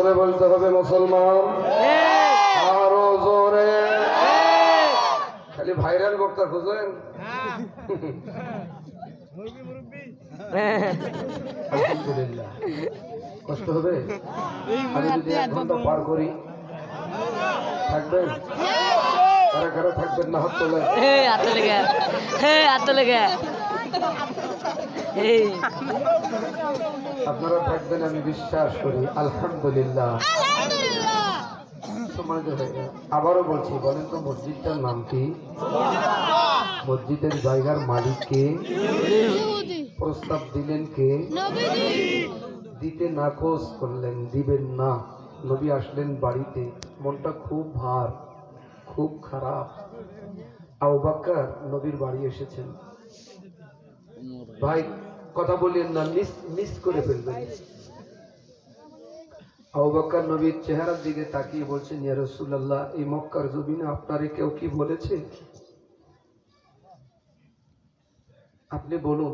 জোরে বলতে হবে মুসলমান, আরো জোরে। খালি ভাইরাল বক্তা খুঁজেন। আলহামদুলিল্লাহ। কষ্ট হবে আমি যদি 1 ঘন্টা পার করি? থাকবেন? কারা কারা থাকবেন না? হাত তোলেন। আপনারা থাকবেন আমি বিশ্বাস করি। আলহামদুলিল্লাহ। আবারও বলছি, বলেন তো মসজিদটার নাম কি? মসজিদের জায়গার মালিক কে? প্রস্তাব দিলেন কে? দিতে নাকচ করলেন, দিবেন না। নবী আসলেন বাড়িতে, মনটা খুব ভার, খুব খারাপ। আবু বকর নবীর বাড়ি এসেছেন। ভাই কথা বলেন না, মিস করে ফেলবেন। আবু বকর নবীর চেহারার দিকে তাকিয়ে বলছেন, ইয়া রাসূলুল্লাহ, এই মক্কার জমিনে আপনারে কেউ কি বলেছে? আপনি বলুন,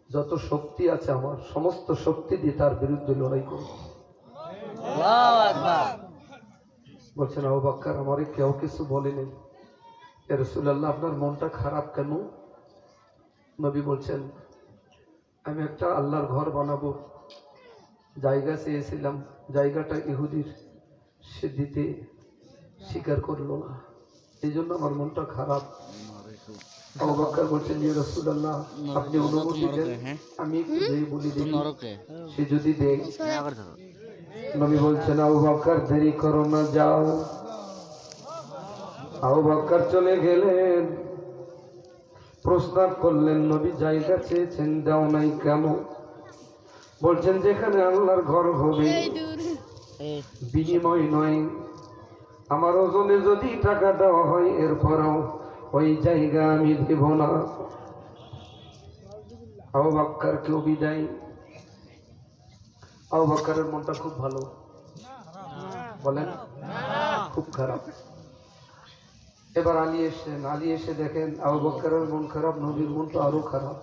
যত শক্তি আছে আমার সমস্ত শক্তি দিয়ে তার বিরুদ্ধে লড়াই করব। বলছেন আবু বকর, আমারে কেউ কিছু বলেনি। ইয়া রাসূলুল্লাহ, আপনার মনটা খারাপ কেন? নবী বলছেন, আমি একটা আল্লাহর ঘর বানাবো, জায়গা চেয়েছিলাম, জায়গাটা ইহুদির, সে দিতে স্বীকার করলো না, এই জন্য আমার মনটা খারাপ। আবু বকর বলছেন, ইয়া রাসূলুল্লাহ, আপনি অনুমতি দেন, আমি একটু যেই বলি দেখি, সে যদি দেয়। নবী বলছেন, আবু বকর দেরি করো না, যাও। আবু বকর চলে গেলেন। প্রস্তাব করলেন, নবী জায়গা চেয়েছেন, দাও নাই কেন? বলছেন, যেখানে আল্লাহর ঘর হবে বিনিময় নয়, আমার ওজনে যদি টাকা দেওয়া হয় এরপরও ওই জায়গা আমি দেব না। আবু বকর কেউ বিদায়। আবু বকরের মনটা খুব ভালো, বলেন খুব খারাপ। এবার আলী এসেছেন। আলী এসে দেখেন আবু বকরের মন খারাপ, নবীর মন তো আরো খারাপ।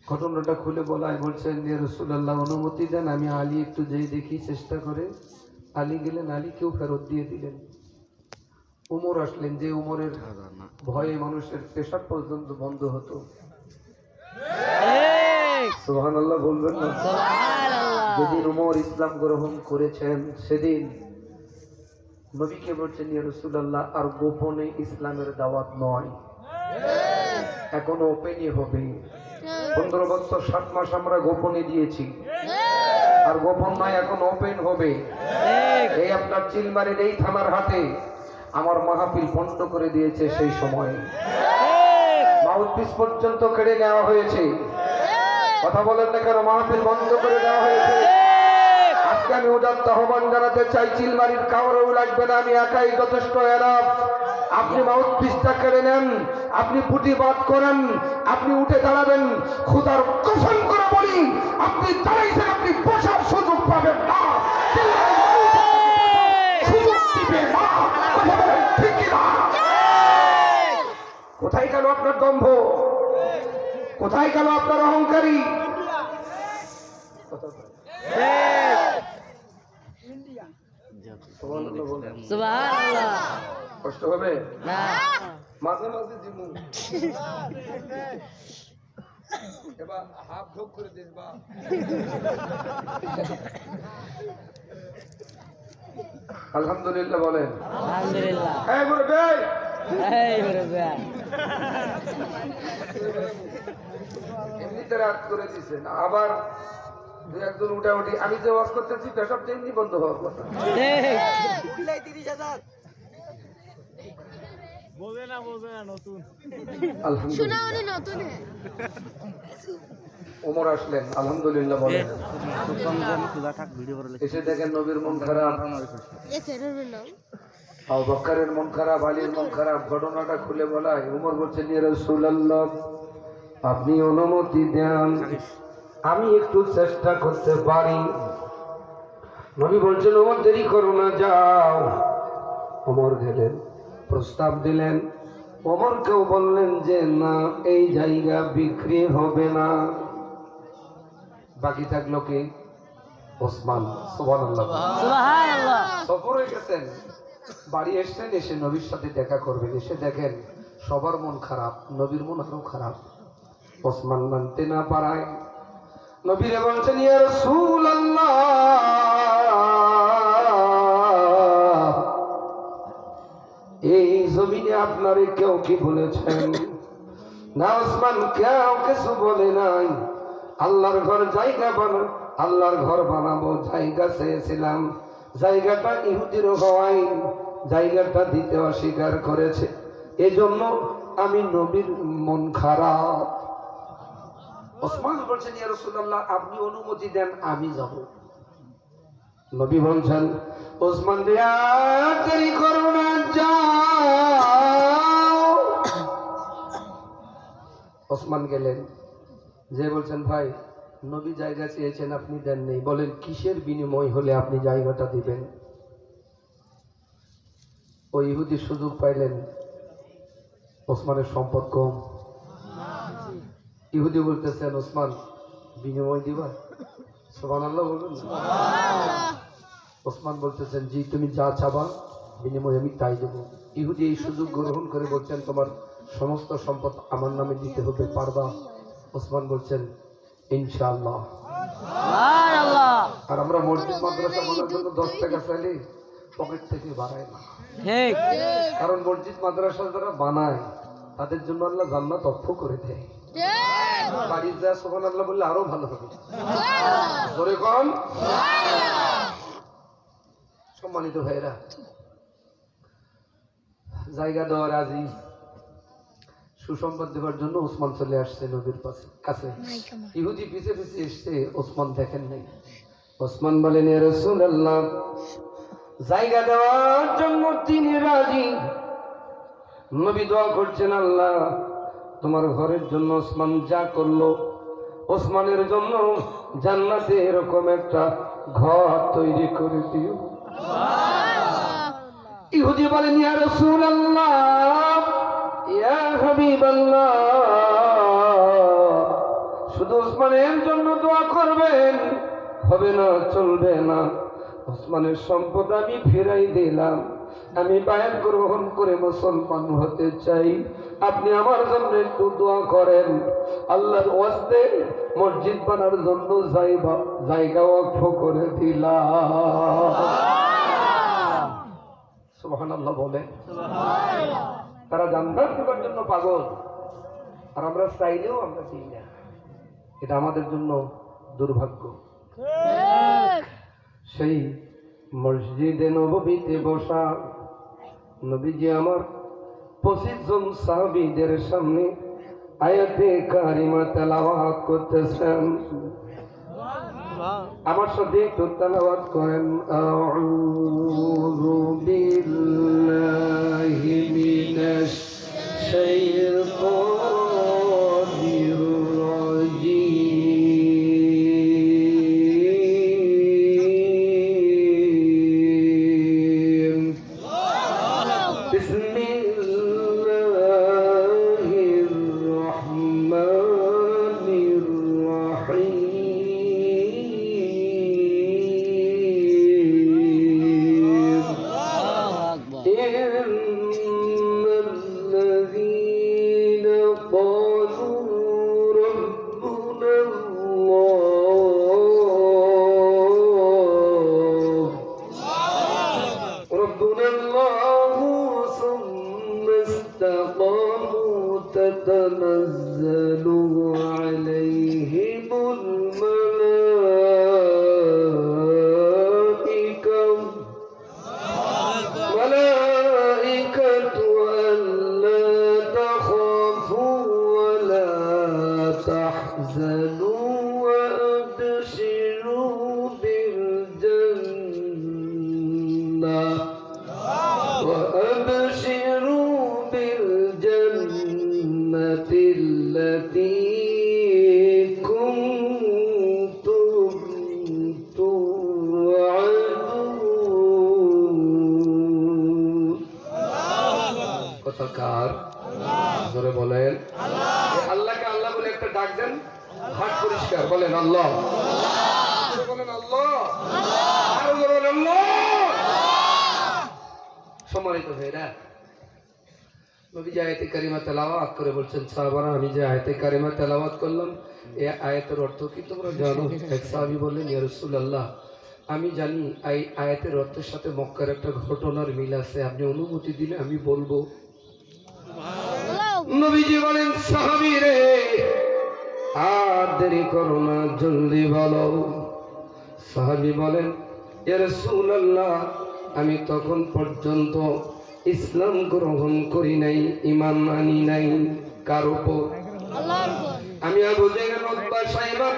ঘটনাটা খুলে বলায় বলছেন, ইয়া রাসূলুল্লাহ, অনুমতি দেন আমি আলী একটু যেই দেখি চেষ্টা করে। আলী গেলেন, আলীকেও ফেরত দিয়ে দিলেন। উমর আসলেন, যে উমরের ভয়ে মানুষের পেশাব পর্যন্ত বন্ধ হতো। সুবহানাল্লাহ বলবেন না? যেদিন উমর ইসলাম গ্রহণ করেছেন সেদিন নবীকে বলছেন, ইয়া রাসূলুল্লাহ, আর গোপনে ইসলামের দাওয়াত নয়, এখন ওপেনই হবে। 15 বছর 7 মাস আমরা গোপনে দিয়েছি, আর গোপন নয়, এখন ওপেন হবে। এই আপনার চিলমারির এই থানার হাতে আমার মাহফিল বন্ধ করে দিয়েছে। সেই সময় মাউথপিস পর্যন্ত কেড়ে নেওয়া হয়েছে। কথা বলেন না কেন? মাহফিল বন্ধ করে দেওয়া হয়েছে। আজকে আমি উদাত্ত আহ্বান জানাতে চাই, চিলমারির কাউরেও লাগবে না, আমি একাই যথেষ্ট। এরাফ, আপনি মাউথপিসটা কেড়ে নেন, আপনি প্রতিবাদ করেন, আপনি উঠে দাঁড়াবেন। খোদার কসম করে বলি, আপনি দাঁড়াইছেন, আপনি বসার সুযোগ পাবেন না। সুযোগ দিবে না। কথা বলেন ঠিক কিনা? কোথায় গেল আপনার দম্ভ? কোথায় গেল আপনার অহংকারী? কষ্ট হবে না, মাঝে মাঝে জীবন এবার হাফ ভোগ করে দিস বা। আলহামদুলিল্লাহ বলেন। আলহামদুলিল্লাহ। এমনিতে রাত করে দিচ্ছেন, আবার দু একজন উঠা উঠি। আমি যে ওয়াজ করতেছি পেশাব তেমনি বন্ধ হওয়ার কথা। ওমর আসলেন, আলহামদুলিল্লাহ বলেন। এসে দেখেন নবীর মন খারাপ, আবু বকরের মন খারাপ, আলীর মন খারাপ। ঘটনাটা খুলে বলায় ওমর বলছেন, ইয়া রাসূলুল্লাহ, আপনি অনুমতি দেন, আমি একটু চেষ্টা করতে পারি। নবী বলছেন, ওমর দেরি করো না, যাও। ওমর গেলেন, প্রস্তাব দিলেন। ওমরকেও বললেন যে না, এই জায়গা বিক্রি হবে না। বাকি থাকলো কে? ওসমান। সুবহানাল্লাহ। সুবহানাল্লাহ। সফরে গেছেন, বাড়ি এসেছেন, এসে নবীর সাথে দেখা করবেন। এসে দেখেন সবার মন খারাপ, নবীর মন আরো খারাপ। ওসমান মানতে না পারায় নবীরে বলছেন, ইয়া রাসূলুল্লাহ, এই জমিনে আপনারে কেউ কি বলেছেন? না ওসমান, কেউ কিছু বলে নাই। আল্লাহর ঘর জায়গা আল্লাহর ঘর বানাবো জায়গা চেয়েছিলাম, জায়গাটা ইহুদির হওয়ায় জায়গাটা দিতে অস্বীকার করেছে, এজন্য আমি নবীর মন খারাপ। ওসমান বলছেন, ইয়া রাসূলুল্লাহ, আপনি অনুমতি দেন, আমি যাব। নবী বলছেন, ওসমান দেরি করো না, যাও। ওসমান গেলেন, যে বলছেন, ভাই নবী জায়গা চেয়েছেন, আপনি দেন নেই, বলেন কিসের বিনিময় হলে আপনি জায়গাটা দিবেন? ওই ইহুদি সুযোগ পাইলেন, ওসমানের সম্পদ কম। ইহুদি বলতেছেন, ওসমান বিনিময় দিবা? সুবহানাল্লাহ বলুন। ওসমান বলতেছেন, জি, তুমি যা চাবা বিনিময় আমি তাই দেবো। ইহুদি এই সুযোগ গ্রহণ করে বলছেন, তোমার সমস্ত সম্পদ আমার নামে দিতে হবে, পারবা? ওসমান বলছেন, ইনশাআল্লাহ। আর আমরা মসজিদ মাদ্রাসা বানানোর জন্য 10 টাকা চাইলে পকেট থেকে বাড়ায় না, কারণ মসজিদ মাদ্রাসা যারা বানায় তাদের জন্য আল্লাহ জান্নাত অক্ষ করে দেয়। বাড়ির যা সুবহানাল্লাহ বললে আরো ভালো হবে। জোরে কোন। সম্মানিত ভাইরা, জায়গা দেওয়া রাজি, সুসংবাদ দেওয়ার জন্য ওসমান চলে আসছে নবীর কাছে। ইহুদি পিছে পিছে এসছে, ওসমান দেখেন নাই। ওসমান বলেন, ইয়া রাসূলুল্লাহ, জায়গা দেওয়ার জন্য তিনি রাজি। নবী দোয়া করছেন, আল্লাহ তোমার ঘরের জন্য ওসমান যা করলো, ওসমানের জন্য জান্নাতে এরকম একটা ঘর তৈরি করে দিও। ইহুদি বলেন, ইয়া রাসূলুল্লাহ, ইয়া হাবিবাল্লাহ, শুধু ওসমানের জন্য দোয়া করবেন, হবে না, চলবে না। ওসমানের সম্পদ আমি ফিরাই দিলাম, আমি বায়াত গ্রহণ করে মুসলমান হতে চাই, আপনি আমার জন্য একটু দোয়া করেন। আল্লাহর ওয়াস্তে মসজিদ বানার জন্য জায়গা ওয়াকফ করে দিলাম। সুবহানাল্লাহ বলে। তারা জান্নাত পাওয়ার জন্য পাগল, আর আমরা চাইলেও আমরা দিই না। এটা আমাদের জন্য দুর্ভাগ্য। সেই মসজিদে নববীতে বসা নবীজি আমার 25 জন সাহাবীদের সামনে আয়াতে কারিমা তেলাওয়াত করতেছেন। আমার সাথে একটু তেলাওয়াত করেন, আউযু বিল্লাহি মিনাশ শাইতানির রাজীম, বিসমিল্লাহির রহমানির রহিম। تتنزل عليهم الملائكة ألا تخافوا ولا تحزنوا وأبشروا بالجنة التي كنتم توعدون। কথাকার জোরে বলেন, আল্লাহকে আল্লাহ বলে একটা ডাক দেন, হাত পরিষ্কার বলেন, আল্লাহ। বলেন আল্লাহ, আরো বলেন আল্লাহ। সম্মানিত ভাইরা, নবী যে আয়াতে কারিমা তেলাওয়াত করে বলছেন, সাহাবারা আমি যে আয়াতে কারিমা তেলাওয়াত করলাম এই আয়াতের অর্থ কি তোমরা জানো? এক সাহাবী বললেন, ইয়া রাসূলুল্লাহ, আমি জানি এই আয়াতের অর্থের সাথে মক্কার একটা ঘটনার মিল আছে, আপনি অনুমতি দিলে আমি বলবো। নবীজি বলেন, সাহাবী রে আর দেরি করো না, জলদি বলো। সাহাবী বলেন, ইয়া রাসূলুল্লাহ, আমি তখন পর্যন্ত ইসলাম গ্রহণ করি নাই, ঈমান আনি নাই। কার উপর? আল্লাহর উপর। আমি আবু জেহেল, উতবা, সাইবা,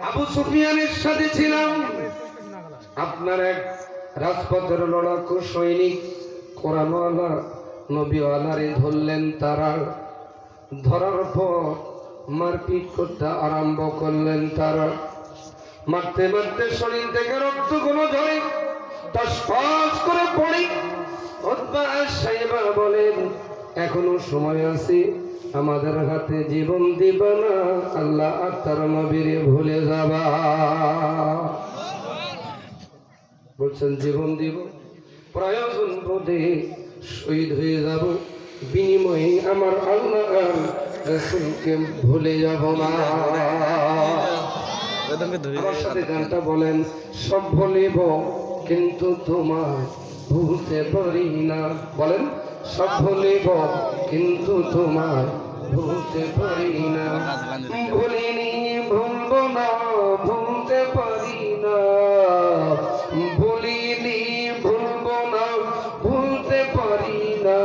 আবু সুফিয়ানের সাথে ছিলাম। আপনার এক রাজপথের লড়াকু সৈনিক কোরআনওয়ালা নবীওয়ালারে ধরলেন। তারা ধরার পর মারপিট করতে আরম্ভ করলেন। তারা মারতে মারতে শরীর থেকে রক্তগুলো ঝরে টসফস করে পড়ে। উতবা আর সাইবা বলেন, এখনো সময় আছে, আমাদের হাতে জীবন দিবা না, আল্লাহ আর তার নবীরে ভুলে যাবা। বলছেন জীবন দিব, প্রয়োজন বোধে শহীদ হয়ে যাব, বিনিময়ে আমার আল্লাহ আর রাসূলকে ভুলে যাব না। আমার সাথে গানটা বলেন, সব ভুলিব কিন্তু তোমায় ভুলতে পারি না। বলেন, সব ভুলিব কিন্তু তোমায় ভুলতে পারি না। ভুলিনি, ভুলব না, ভুলতে পারি না। ভুলিনি, ভুলব না, ভুলতে পারি না।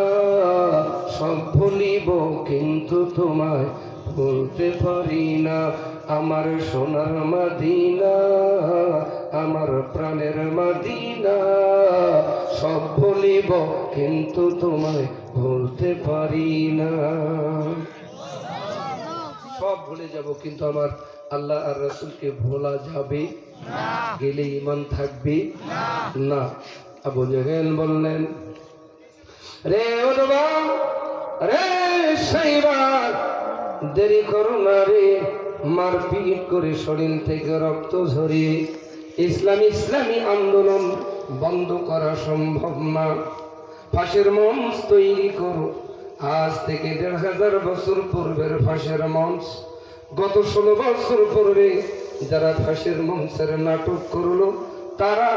সব ভুলিব কিন্তু তোমায় ভুলতে পারি না। আমার সোনার মদিনা, আমার প্রাণের মদিনা, সব ভুলিব কিন্তু তোমায় ভুলতে পারি না। সব ভুলে যাব কিন্তু আমার আল্লাহ আর রাসূলকে ভোলা যাবে গেলে ঈমান থাকবে না। আবু জেহেল বললেন, রে উতবা, রে সাইবা, দেরি করো না রে, মারপিট করে শরীর থেকে রক্ত ঝরিয়ে ইসলামী আন্দোলন বন্ধ করা সম্ভব না। ফাঁসের মঞ্চ তৈরি করো। আজ থেকে ১৫০০ বছর পূর্বের ফাঁসের মঞ্চ, গত ১৬ বছর পূর্বে যারা ফাঁসের মঞ্চের নাটক করলো তারা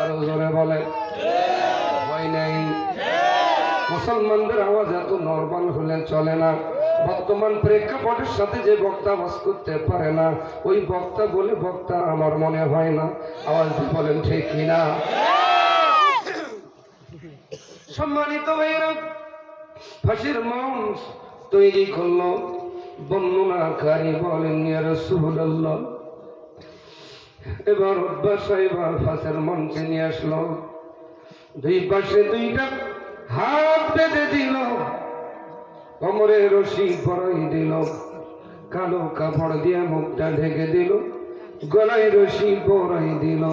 আরো জোরে বলে হয় নাই। মুসলমানদের আওয়াজ এত নরমাল হলে চলে না। বর্তমান প্রেক্ষাপটের সাথে যে বক্তা বাস করতে পারে না, ওই বক্তা বলে বক্তা আমার মনে হয় না। আওয়াজ বলেন ঠিক কিনা? সম্মানিত ভাইরা, ফাঁসির মঞ্চ তৈরি করলো। বর্ণনাকারী বলেন, ইয়া রাসূলুল্লাহ, এবার উতবা সাইবা ফাঁসের মঞ্চে নিয়ে আসলো। দুই পাশে দুইটা হাত বেঁধে দিল, কোমরে রশি পরাই দিল, কালো কাপড় দিয়ে মুখটা ঢেকে দিল, গলায় রশি পরাই দিল।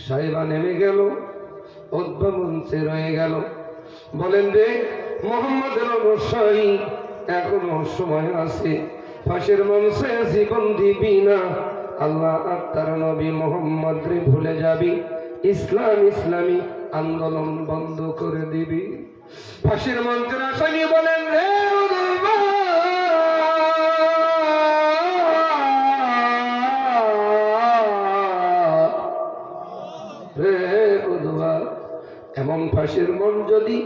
সাইবা নেমে গেল, উতবা মঞ্চে রয়ে গেল। বলেন, রে মুহাম্মদের অনুসারী, এখনো সময় আছে, ফাঁসের মঞ্চে জীবন দিবি না, আল্লাহ আর তার নবী মুহাম্মদ রে ভুলে যাবি, ইসলামী আন্দোলন বন্ধ করে দিবি। ফাঁসির মঞ্চের আসামি বলেন, রে উতবা, রে উতবা, এমন ফাঁসির মঞ্চ যদি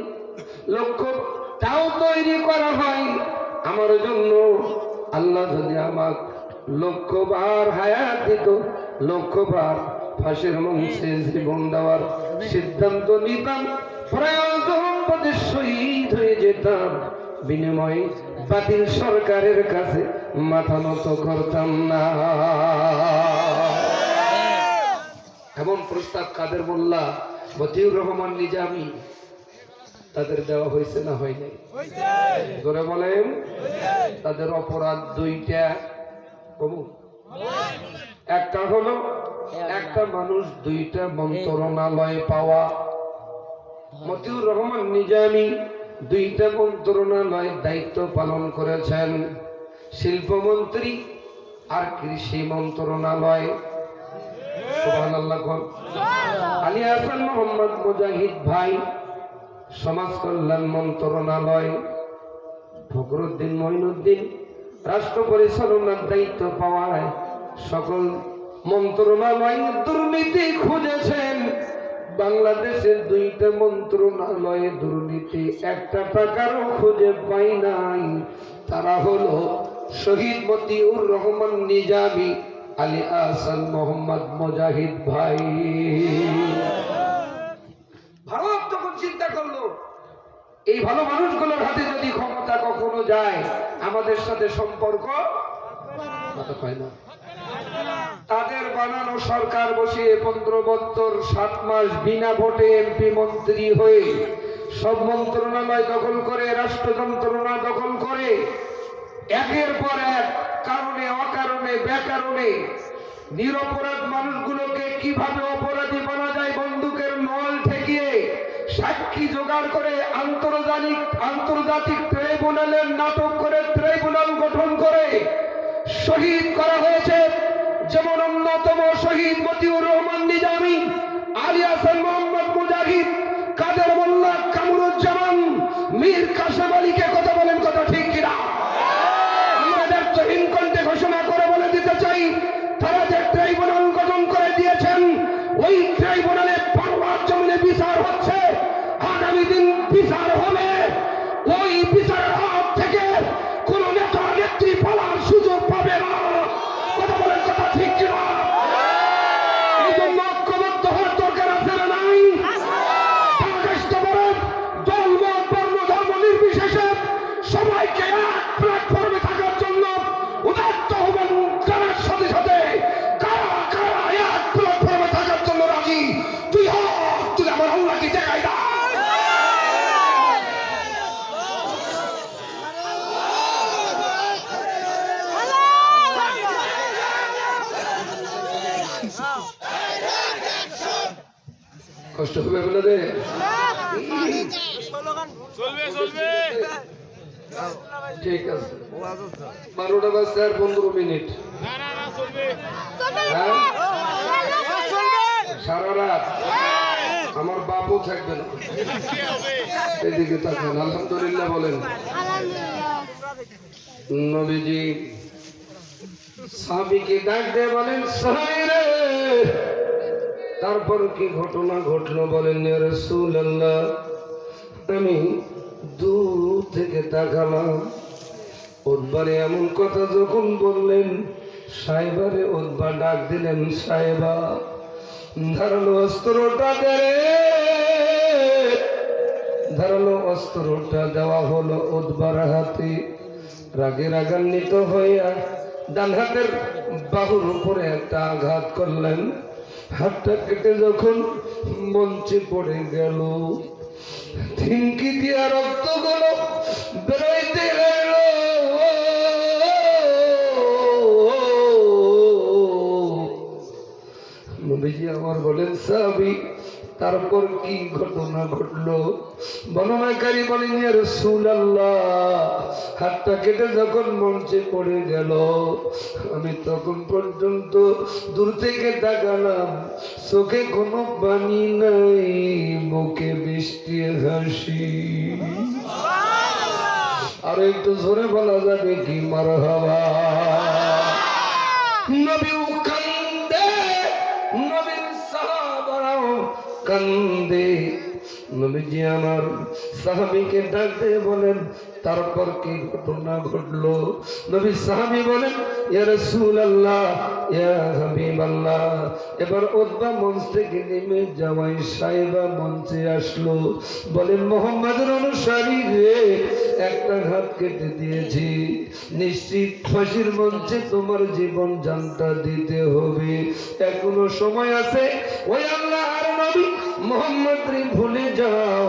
লক্ষ্যটাও তৈরি করা হয় আমার জন্য, আল্লাহ যদি আমার লক্ষ্যবার হায়াত দিত, লক্ষ্যবার ফাঁসির মঞ্চে জীবন দেওয়ার সিদ্ধান্ত নিতাম, প্রয়োজন বোধে শহীদ হয়ে যেতাম, বিনিময়ে বাতিল সরকারের কাছে মাথা নত করতাম না। এমন প্রস্তাব কাদের মোল্লা, মতিউর রহমান নিজামী, তাদের দেওয়া হয়েছে না হয় নাই? ধরে বলেন, তাদের অপরাধ দুইটা। একটা হলো একটা মানুষ দুইটা মন্ত্রণালয় পাওয়া। মতিউর রহমান নিজামী দুইটা মন্ত্রণালয় দায়িত্ব পালন করেছেন। শিল্পমন্ত্রী আর কৃষি মন্ত্রণালয়। সুবহানাল্লাহ। আলী হাসান মোহাম্মদ মুজাহিদ ভাই সমাজ কল্যাণ মন্ত্রণালয়। ফখরুদ্দিন মঈনুদ্দিন রাষ্ট্র পরিচালনার দায়িত্ব পাওয়ায় সকল মন্ত্রণালয় দুর্নীতি খুঁজেছেন। বাংলাদেশের 2টা মন্ত্রণালয়ে দুর্নীতি একটা টাকারও খুঁজে পাই নাই। তারা হলো শহীদ মতিউর রহমান নিজামী, আলী আহসান মোহাম্মদ মুজাহিদ ভাই। ভারত তখন চিন্তা করলো এই ভালো মানুষগুলোর হাতে যদি ক্ষমতা কখনো যায় আমাদের সাথে সম্পর্ক হয় না। তাদের বানানো সরকার বসিয়ে 15 বছর 7 মাস বিনা ভোটে এমপি মন্ত্রী হয়ে সব মন্ত্রণালয় দখল করে, রাষ্ট্র যন্ত্রণা দখল করে, একের পর এক কারণে অকারণে বেকারণে নিরপরাধ মানুষগুলোকে কিভাবে অপরাধী বানা যায় বন্দুকের নল ঠেকিয়ে সাক্ষী জোগাড় করে আন্তর্জাতিক ট্রাইব্যুনালের নাটক করে ট্রাইব্যুনাল গঠন করে শহীদ করা হয়েছে। যেমন অন্যতম শহীদ মতিউর রহমান নিজামী, আলী হাসান মোহাম্মদ মুজাহিদ, কাদের মোল্লা, কামরুজ্জামান, মীর কাসেম আলীকে কথা বলেন, কথা ঠিক কিনা? আমাদের জহিন কণ্ঠে ঘোষণা করে বলে দিতে চাই, তারা যে ট্রাইব্যুনাল গঠন করে দিয়েছেন ওই ট্রাইব্যুনালে বাংলার জমিনে বিচার হচ্ছে, আগামী দিন বিচার হবে। ওই বিচারের হাত থেকে কোন নেতা নেত্রী পালার সুযোগ পাবে না। কথা বলেন, কথা ঠিক কিনা? এই জন্য ঐক্যবদ্ধ হওয়ার দরকার আছে না নাই? দল মত বর্ণ ধর্ম নির্বিশেষে সবাইকে এক প্ল্যাটফর্মে থাকার জন্য উদাত্ত হবেন। কারার সাথে সাথে কারা কারা এক প্ল্যাটফর্মে থাকার জন্য রাজি? তুই হক, তুই আমার আল্লাহকে দেখাই না। কষ্ট হবে বলে দে, ঠিক আছে। 12টা বাজতে আর 15 মিনিট, সারা রাত আমার বাপও থাকবে না। এদিকে তাকান, আলহামদুলিল্লাহ বলেন। নবীজি সাহাবীকে ডাক দিয়ে বলেন, সাহাবী রে, তারপর কি ঘটনা ঘটলো বলেন। ইয়া রাসূলুল্লাহ, আমি দূর থেকে তাকালাম, উতবারে এমন কথা যখন বললেন, সাহেবারে উতবা ডাক দিলেন, সাহেবা ধারালো অস্ত্রটা দে। ধারালো অস্ত্রটা দেওয়া হলো উতবার হাতে। রাগে রাগান্বিত হইয়া ডান হাতের বাহুর উপরে একটা আঘাত করলেন। হাতটা কেটে যখন মঞ্চে পড়ে গেল, থিঙ্কি দিয়া রক্ত গুলো বেরোইতে গেল। নবীজি আমার বলেন, সাহাবী তারপর কি ঘটনা ঘটলো? বর্ণনাকারী বলেন, ইয়া রাসূলুল্লাহ, হাতটা কেটে যখন মঞ্চে পড়ে গেল, আমি তখন পর্যন্ত দূর থেকে তাকালাম, চোখে কোনো পানি নাই, মুখে বৃষ্টি হাসি। আর একটু জোরে বলা যাবে কি মারহাবা? নবী কান্দে, নবীর সাহাবারাও কান্দে। নবীজি আমার সাহাবীকে ডাক দিয়ে বলেন, তারপর কি ঘটনা ঘটলো? নবী সাহাবী বলেন, ইয়া রাসূলুল্লাহ, ইয়া হাবিবাল্লাহ। এবার উতবা মঞ্চ থেকে নেমে জামাই সাহেবা মঞ্চে আসলো। বলেন, মুহাম্মদের অনুসারী রে, একটা হাত কেটে দিয়েছি, নিশ্চিত ফাঁসির মঞ্চে তোমার জীবন জানটা দিতে হবে, এখনো সময় আছে। ওই আল্লাহ আর নবী মুহাম্মদ রে ভুলে যাও।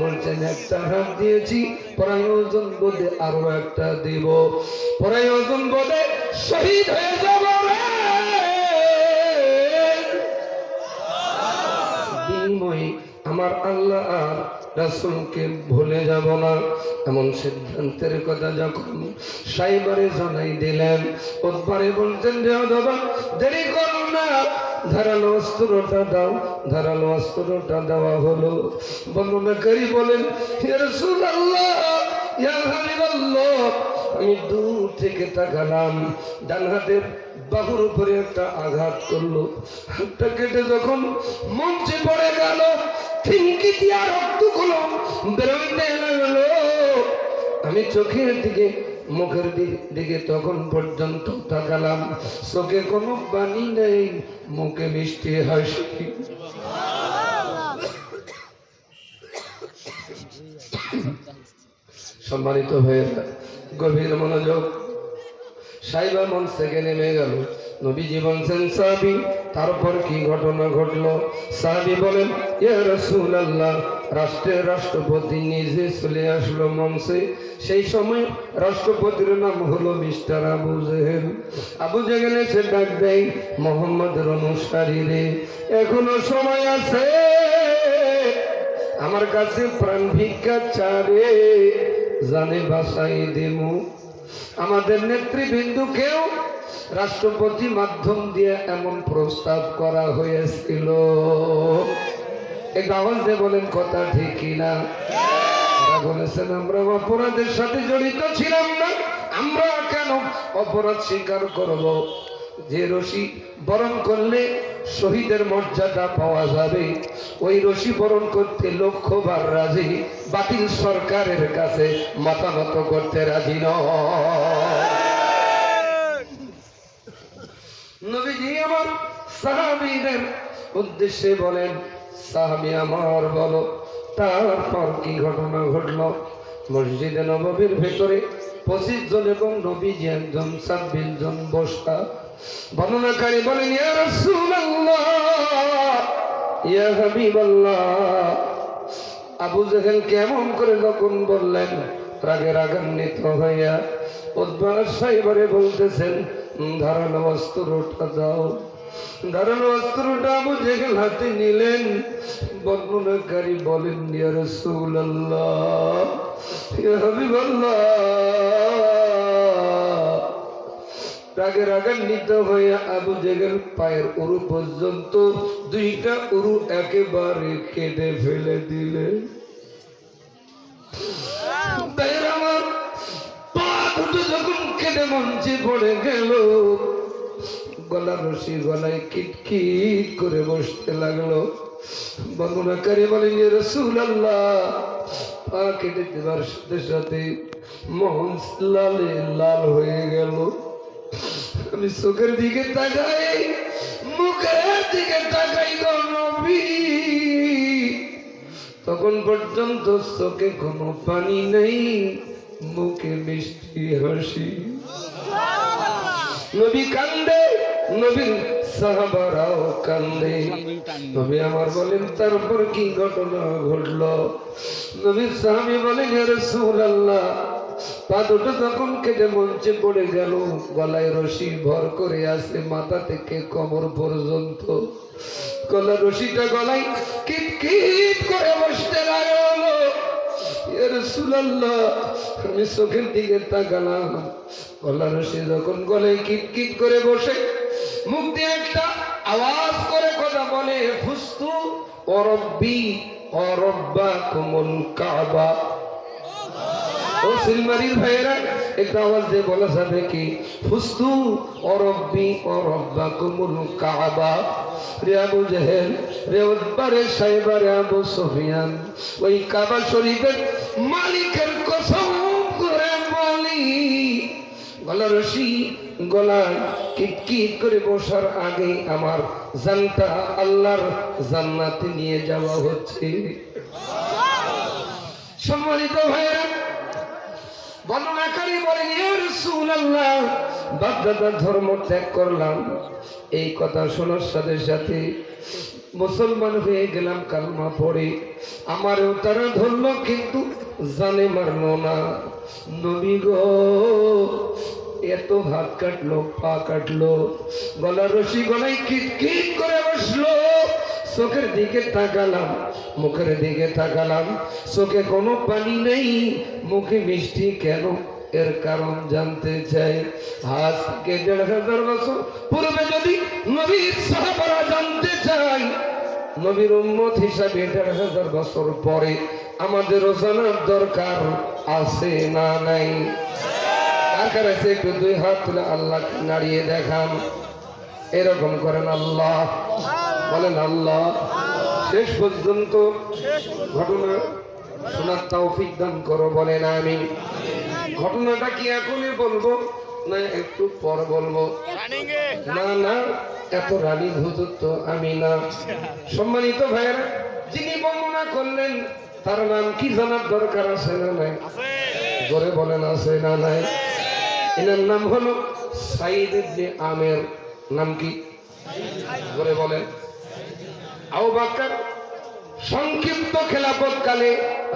বলছেন, একটা হাত দিয়েছি, প্রয়োজন বোধে আরো একটা দেব, প্রয়োজন বোধে শহীদ হয়ে যাব রে। বিনিময়ে আমার আল্লাহ আর রাসূলকে ভুলে যাব না এমন সিদ্ধান্তের কথা যখন সাইবারে জানাই দিলেন, ওপারে বলতেন যে বাবা দেরি করো না, ধারালো অস্ত্রটা দাও। ধারালো অস্ত্রটা দেওয়া হলো। বর্ণনাকারী বলেন, ইয়া রাসূলুল্লাহ, ইয়া হাবিবাল্লাহ, আমি দূর থেকে তাকালাম, ডান হাতের বাহুর উপরে একটা আঘাত করলো, হাতটা কেটে যখন মঞ্চে পড়ে গেল, থিনকি দিয়া রক্তগুলো বেরোতে লাগলো। আমি চোখের দিকে মুখের দিকে তখন পর্যন্ত তাকালাম, চোখে কোনো পানি নেই, মুখে মিষ্টি হাসি। সম্মানিত হয়ে গভীর মনোযোগ, সাইবা মন থেকে নেমে গেল। নবীজি বলছেন, সাহাবী তারপর কি ঘটনা ঘটলো? সাহাবী বলেন, ইয়া রাসূলুল্লাহ, রাষ্ট্রের রাষ্ট্রপতি নিজে চলে আসলো মঞ্চে। সেই সময় রাষ্ট্রপতির নাম হলো মিস্টার আবু জেহেল। আবু জেহেল এসে ডাক দেয়, মুহাম্মদের অনুসারী রে, এখনো সময় আছে, আমার কাছে প্রাণ ভিক্ষা চারে, জানে বাসাই দেবো। আমাদের নেতৃবৃন্দকেও রাষ্ট্রপতি মাধ্যম দিয়ে এমন প্রস্তাব করা হয়েছিল। আওয়াজ দিয়ে বলেন কথা ঠিক কিনা? তারা বলেছেন, আমরা অপরাধের সাথে জড়িত ছিলাম না, আমরা কেন অপরাধ স্বীকার করব? যে রশি বরণ করলে শহীদের মর্যাদা পাওয়া যাবে, ওই রশি বরণ করতে লক্ষবার রাজি, বাতিল সরকারের কাছে মাথা নত করতে রাজি নয়। নবীজি আমার সাহাবীদের উদ্দেশ্যে বলেন, সাহাবী আমার বলো, তারপর কি ঘটনা ঘটলো? মসজিদে নববীর ভেতরে 25 জন এবং নবীজি একজন 26 জন বসা। বর্ণনাকারী বলেন, ইয়া রাসূলুল্লাহ, ইয়া হাবিবাল্লাহ, আবু জেহেল কেমন করে যখন বললেন, রাগে রাগান্বিত হইয়া উতবা সাইবারে বলতেছেন, ধারালো অস্ত্রটা দাও। ধারালো অস্ত্রটা আবু জেহেল হাতে নিলেন। বর্ণনাকারী বলেন, ইয়া রাসূলুল্লাহ, ইয়া হাবিবাল্লাহ, রাগে রাগান্বিত হইয়া আবু জেহেল পায়ের উরু পর্যন্ত 2টা উরু একেবারে কেটে ফেলে দিলেন। আমার পা দুটো যখন কেটে মঞ্চে পড়ে গেল, গলার রশি গলায় কিটকিট করে বসতে লাগলো। বর্ণনাকারী বলেন, ইয়া রাসূলুল্লাহ, পা কেটে দেওয়ার সাথে সাথে মঞ্চ লালে লাল হয়ে গেল। আমি চোখের দিকে তাকাই, মুখের দিকে তাকাই গো নবী, তখন পর্যন্ত চোখে কোনো পানি নেই, মুখে মিষ্টি হাসি। নবী কান্দে, নবীর সাহাবারাও কান্দে। নবী আমার বলেন, তারপর কি ঘটনা ঘটলো? নবীর সাহাবী বলেন, ইয়া রাসূলুল্লাহ, পা দুটো যখন কেটে মঞ্চে পড়ে গেল, গলায় রশি ভর করে আছে মাথা থেকে কোমর পর্যন্ত। গলার রশিটা গলায় কিটকিট করে বসতে লাগলো। ইয়া রাসূলুল্লাহ, আমি চোখের দিকে তাকালাম, গলার রশি যখন গলায় কিটকিট করে বসে, মুখ দিয়ে একটা আওয়াজ করে কথা বলে, ফুস্তু ও রব্বি ও রব্বাকুমুল কাবা। ও সিলমারির ভাইয়েরা, একটা আওয়াজ দিয়ে বলা যাবে কি, ফুস্তু ও রব্বি ও রব্বাকুমুল কাবা। রে আবু জেহেল, রে উতবা, রে সাইবা, রে আবু সুফিয়ান, ওই কাবা শরীফের মালিকের কসম করে বলি, গলার রশি গলায় কিটকিট করে বসার আগে আমার জানটা আল্লাহর জান্নাতে নিয়ে যাওয়া হচ্ছে। সম্মানিত ভাইয়েরা, বর্ণনাকারী বলেন, ইয়া রাসূলুল্লাহ, বাপদাদার ধর্ম ত্যাগ করলাম, এই কথা শোনার সাথে সাথে মুসলমান হয়ে গেলাম কালমা পড়ে। আমারও তারা ধরলো, কিন্তু জানে মারলো না। নবী গো, এত হাত কাটলো, পা কাটলো, গলার রশি গলায় কিটকিট করে বসলো, চোখের দিকে তাকালাম, মুখের দিকে তাকালাম, চোখে কোনো পানি নেই, মুখে মিষ্টি কেন? এর কারণ জানতে চাই। আজ থেকে ১,৫০০ বছর পূর্বে যদি নবীর সাহাবারা জানতে চাই, নবীর উম্মত হিসাবে ১,৫০০ বছর পরে আমাদেরও জানার দরকার আছে না নাই? কার কার আছে একটু দুই হাত তুলে আল্লাহ নাড়িয়ে দেখান, এরকম করেন আল্লাহ, বলেন আল্লাহ। শেষ পর্যন্ত ঘটনা শোনার তৌফিক দান করো, বলেন আমিন। ঘটনাটা কি এখনই বলবো না একটু পর বলবো? না না, এত রানী হুজুর তো আমি না। সম্মানিত ভাইয়েরা, যিনি বর্ণনা করলেন তার নাম কি জানার দরকার আছে না নাই? জোরে বলেন আছে না নাই? এনার নাম হলো সাইদ ইবনে আমের। নাম কি? জোরে বলেন। আবু বকর সংক্ষিপ্ত খেলাফত কালে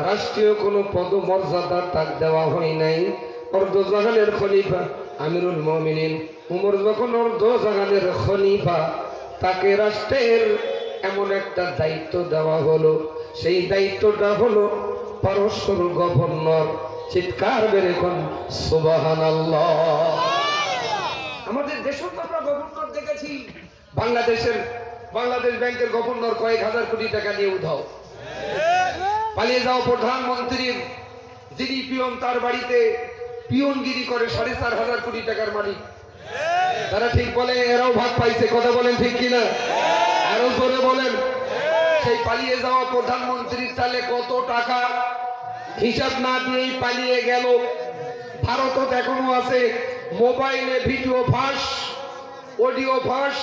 রাষ্ট্রীয় কোনো পদমর্যাদা তার দেওয়া হয় নাই। অর্ধজাহানের খলিফা আমিরুল মুমিনিন উমর যখন অর্ধজাহানের খলিফা, তাকে রাষ্ট্রের এমন একটা দায়িত্ব দেওয়া হলো, সেই দায়িত্বটা হলো পারস্যর গভর্নর। চিৎকার বেড়ে কোন সুবহানাল্লাহ। আমাদের দেশেও তো আমরা গভর্নর দেখেছি। বাংলাদেশ ব্যাংকের গভর্নর কয়েক হাজার কোটি টাকা নিয়ে উধাও। পালিয়ে যাও প্রধানমন্ত্রীর যিনি পিয়ন, তার বাড়িতে পিয়নগিরি করে ৪,৫০০ কোটি টাকার মালিক। তারা ঠিক বলে, এরাও ভাগ পাইছে। কথা বলেন ঠিক কিনা? আরো জোরে বলেন। সেই পালিয়ে যাওয়া প্রধানমন্ত্রীর তাহলে কত টাকা হিসাব না দিয়েই পালিয়ে গেল। ভারতত এখনো আছে মোবাইলে ভিডিও ফাঁস, অডিও ফাঁস,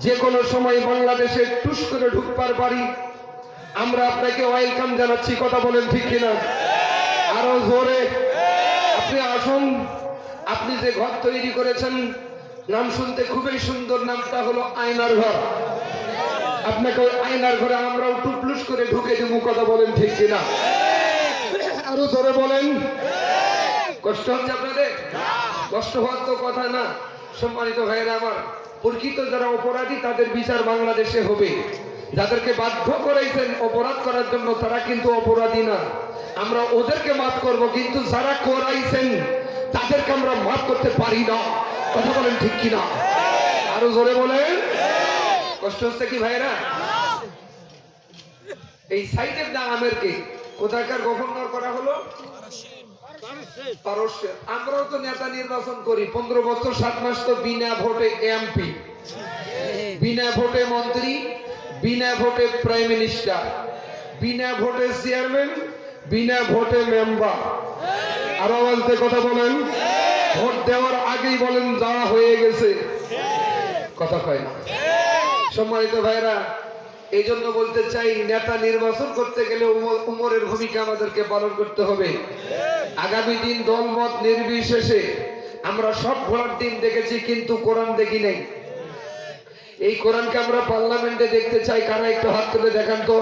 যে কোনো সময় বাংলাদেশে টুস করে ঢুকবার পারি। আমরা আপনাকে ওয়েলকাম জানাচ্ছি। কথা বলেন ঠিক কিনা? আরো জোরে। আপনি আসুন। আপনি যে ঘর তৈরি করেছেন, নাম শুনতে খুবই সুন্দর, নামটা হলো আয়নার ঘর। আপনাকে ওই আয়নার ঘরে আমরাও টুপলুস করে ঢুকে দেব। কথা বলেন ঠিক কিনা? আরো জোরে বলেন। কষ্ট হচ্ছে আপনাদের? কষ্ট হওয়ার তো কথা না। সম্মানিত ভাইয়েরা আমার, প্রকৃত যারা অপরাধী তাদের বিচার বাংলাদেশে হবে। যাদেরকে বাধ্য করাইছেন অপরাধ করার জন্য, তারা কিন্তু অপরাধী না। আমরা ওদেরকে মাফ করব, কিন্তু যারা করাইছেন তাদেরকে আমরা মাফ করতে পারি না। কথা বলেন ঠিক কিনা? আরো জোরে বলেন। কষ্ট হচ্ছে কি ভাইয়েরা? এই সাইদ ইবনে আমেরকে কোথাকার গভর্নর করা হলো? পারস্যের। আমরাও তো নেতা নির্বাচন করি 15 বছর 7 মাস, তো বিনা ভোটে এমপি, বিনা ভোটে মন্ত্রী, বিনা ভোটে প্রাইম মিনিস্টার, বিনা ভোটে চেয়ারম্যান, বিনা ভোটে মেম্বার। আরো বলতে কথা বলেন। ভোট দেওয়ার আগেই বলেন যা হয়ে গেছে। কথা কয় না। সম্মানিত ভাইরা, এই জন্য বলতে চাই, নেতা নির্বাচন করতে গেলে উমরের ভূমিকা আমাদেরকে পালন করতে হবে। আগামী দিন দলমত নির্বিশেষে আমরা সব ঘোড়ার দিন দেখেছি, কিন্তু কোরআন দেখি নাই। এই কোরআনকে আমরা পার্লামেন্টে দেখতে চাই। কারা একটু হাত তুলে দেখান তো।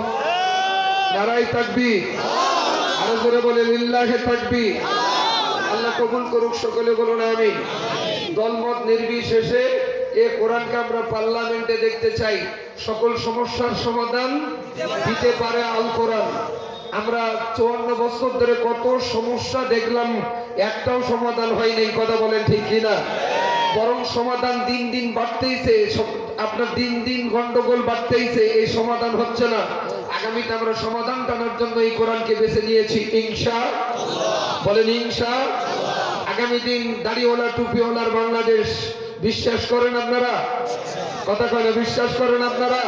নারায়ে তাকবীর। আরো জোরে বলে লিল্লাহে তাকবীর। আল্লাহ কবুল করুক, সকলে বলুন আমিন। দলমত নির্বিশেষে এই কোরআনকে আমরা পার্লামেন্টে দেখতে চাই। সকল সমস্যার সমাধান দিতে পারে আল কোরআন। আমরা 54 বছর ধরে কত সমস্যা দেখলাম, একটাও সমাধান হয়নি। কথা বলেন ঠিক কিনা? বরং সমাধান দিন দিন বাড়তেইছে। আপনার দিন দিন গন্ডগোল বাড়তেইছে, এই সমাধান হচ্ছে না। আগামীতে আমরা সমাধান টানার জন্য এই কোরআনকে বেছে নিয়েছি ইনশাআল্লাহ। বলেন ইনশাআল্লাহ। আগামী দিন দাড়িওয়ালা টুপিওয়ালার বাংলাদেশ বিশ্বাস করেন আপনারা? কথা কয় না? বিশ্বাস করেন আপনারা?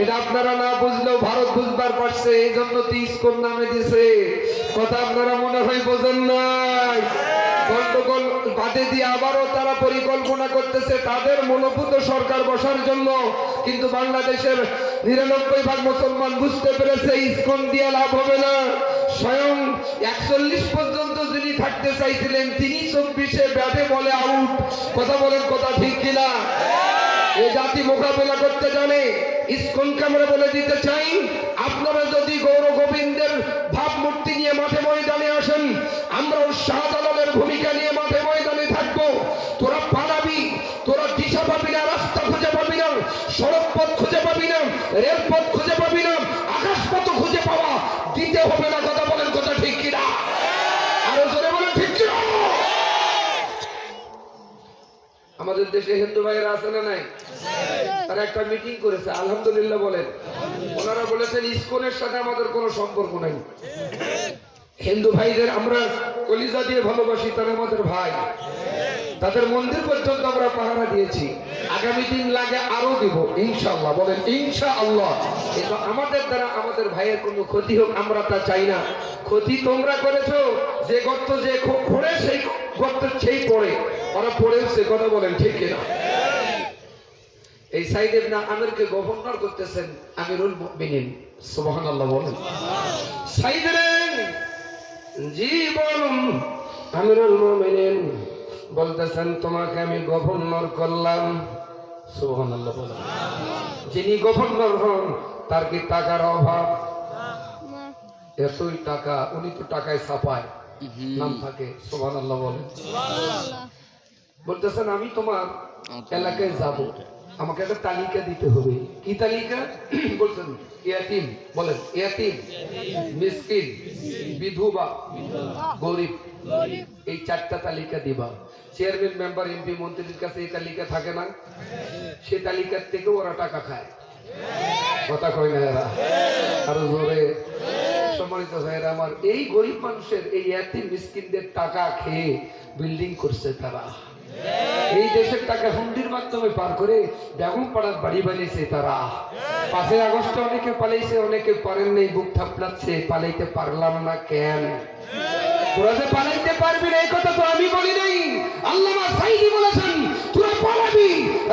এটা আপনারা না বুঝলেও ভারত বুঝবার পারছে, এই জন্য তো ইসকন নামে দিছে। কথা আপনারা মনে হয় বোঝেন নাই। গন্ডগোল বাদে দিয়ে আবারও তারা পরিকল্পনা করতেছে তাদের মূলভূত সরকার বসার জন্য। কিন্তু বাংলাদেশের 99% মুসলমান বুঝতে পেরেছে ইসকন দিয়ে লাভ হবে না। স্বয়ং 41 পর্যন্ত যিনি থাকতে চাইছিলেন, তিনি 24-এ ব্যাটে বলে আউট। কথা বলেন, কথা ঠিক কিনা? এই জাতি মোকাবেলা করতে জানে। ইসকনকে আমরা বলে দিতে চাই, আপনারা যদি গৌর গোবিন্দের ভাবমূর্তি নিয়ে মাঠে ময়দানে আসেন, আমরাও শাহজালালের ভূমিকা নিয়ে মাঠে ময়দানে থাকবো। তোরা পালাবি, তোরা দিশা পাবি না, রাস্তা খুঁজে পাবি না, সড়ক পথ খুঁজে পাবি না। রেলপথ খুঁজে পাবি না, আকাশপথ খুঁজে পাওয়া দিতে হবে না। কথা বলেন, কথা ঠিক কিনা? আরো জোরে বলেন ঠিক কিনা? আমাদের দেশে হিন্দু ভাইয়েরা আছে না নাই? তারা একটা মিটিং করেছে, আলহামদুলিল্লাহ বলেন। ওনারা বলেছেন ইসকনের সাথে আমাদের কোনো সম্পর্ক নাই। হিন্দু ভাইদের আমরা কলিজা দিয়ে ভালোবাসি, তারা আমাদের ভাই। তাদের মন্দির পর্যন্ত আমরা পাহারা দিয়েছি, আগামী দিন লাগে আরো দিব ইনশাআল্লাহ। বলেন ইনশাআল্লাহ। কিন্তু আমাদের দ্বারা আমাদের ভাইয়ের কোনো ক্ষতি হোক আমরা তা চাই না। ক্ষতি তোমরা করেছো, যে গর্ত যে খোঁড়ে সেই গর্ত সেই পড়ে, ওরা পড়েছে। কথা বলেন ঠিক কিনা? এই সাইদ ইবনে আমিরকে গভর্নর করতেছেন আমিরুল মুমিনিন। সুবহানাল্লাহ বলেন। সাইদের জীবন আমিরুল মুমিনিন বলতেছেন তোমাকে আমি গভর্নর করলাম। সুবহানাল্লাহ বলেন। যিনি গভর্নর হন তার কি টাকার অভাব? এতই টাকা, উনি তো টাকায় ছাপায়, নাম থাকে। সুবহানাল্লাহ বলেন। বলতেছেন আমি তোমার এলাকায় যাব, আমাকে একটা তালিকা দিতে হবে। কি তালিকা? বলছেন ইয়াতিম। বলেন ইয়াতিম, মিসকিন, বিধবা, গরিব, এই চারটা তালিকা দিবা। চেয়ারম্যান, মেম্বার, এমপি, মন্ত্রীর কাছে এই তালিকা থাকে না? সেই তালিকার থেকে ওরা টাকা খায়। কথা কয় না এরা? আরো জোরে। সম্মানিত ভাইয়েরা আমার, এই গরিব মানুষের, এই ইয়াতিম মিসকিনদের টাকা খেয়ে বিল্ডিং করছে তারা। এই দেশের টাকা হুন্ডির মাধ্যমে পার করে বেগম পাড়ার বাড়ি বানিয়েছে তারা। 5 আগস্টে অনেকে পালাইছে, অনেকে পারেন নাই, বুক থাপড়াচ্ছে পালাইতে পারলাম না কেন? তোরা যে পালাইতে পারবি না এই কথা তো আমি বলি নাই, আল্লামা সাঈদী বলেছেন তোরা পালাবি,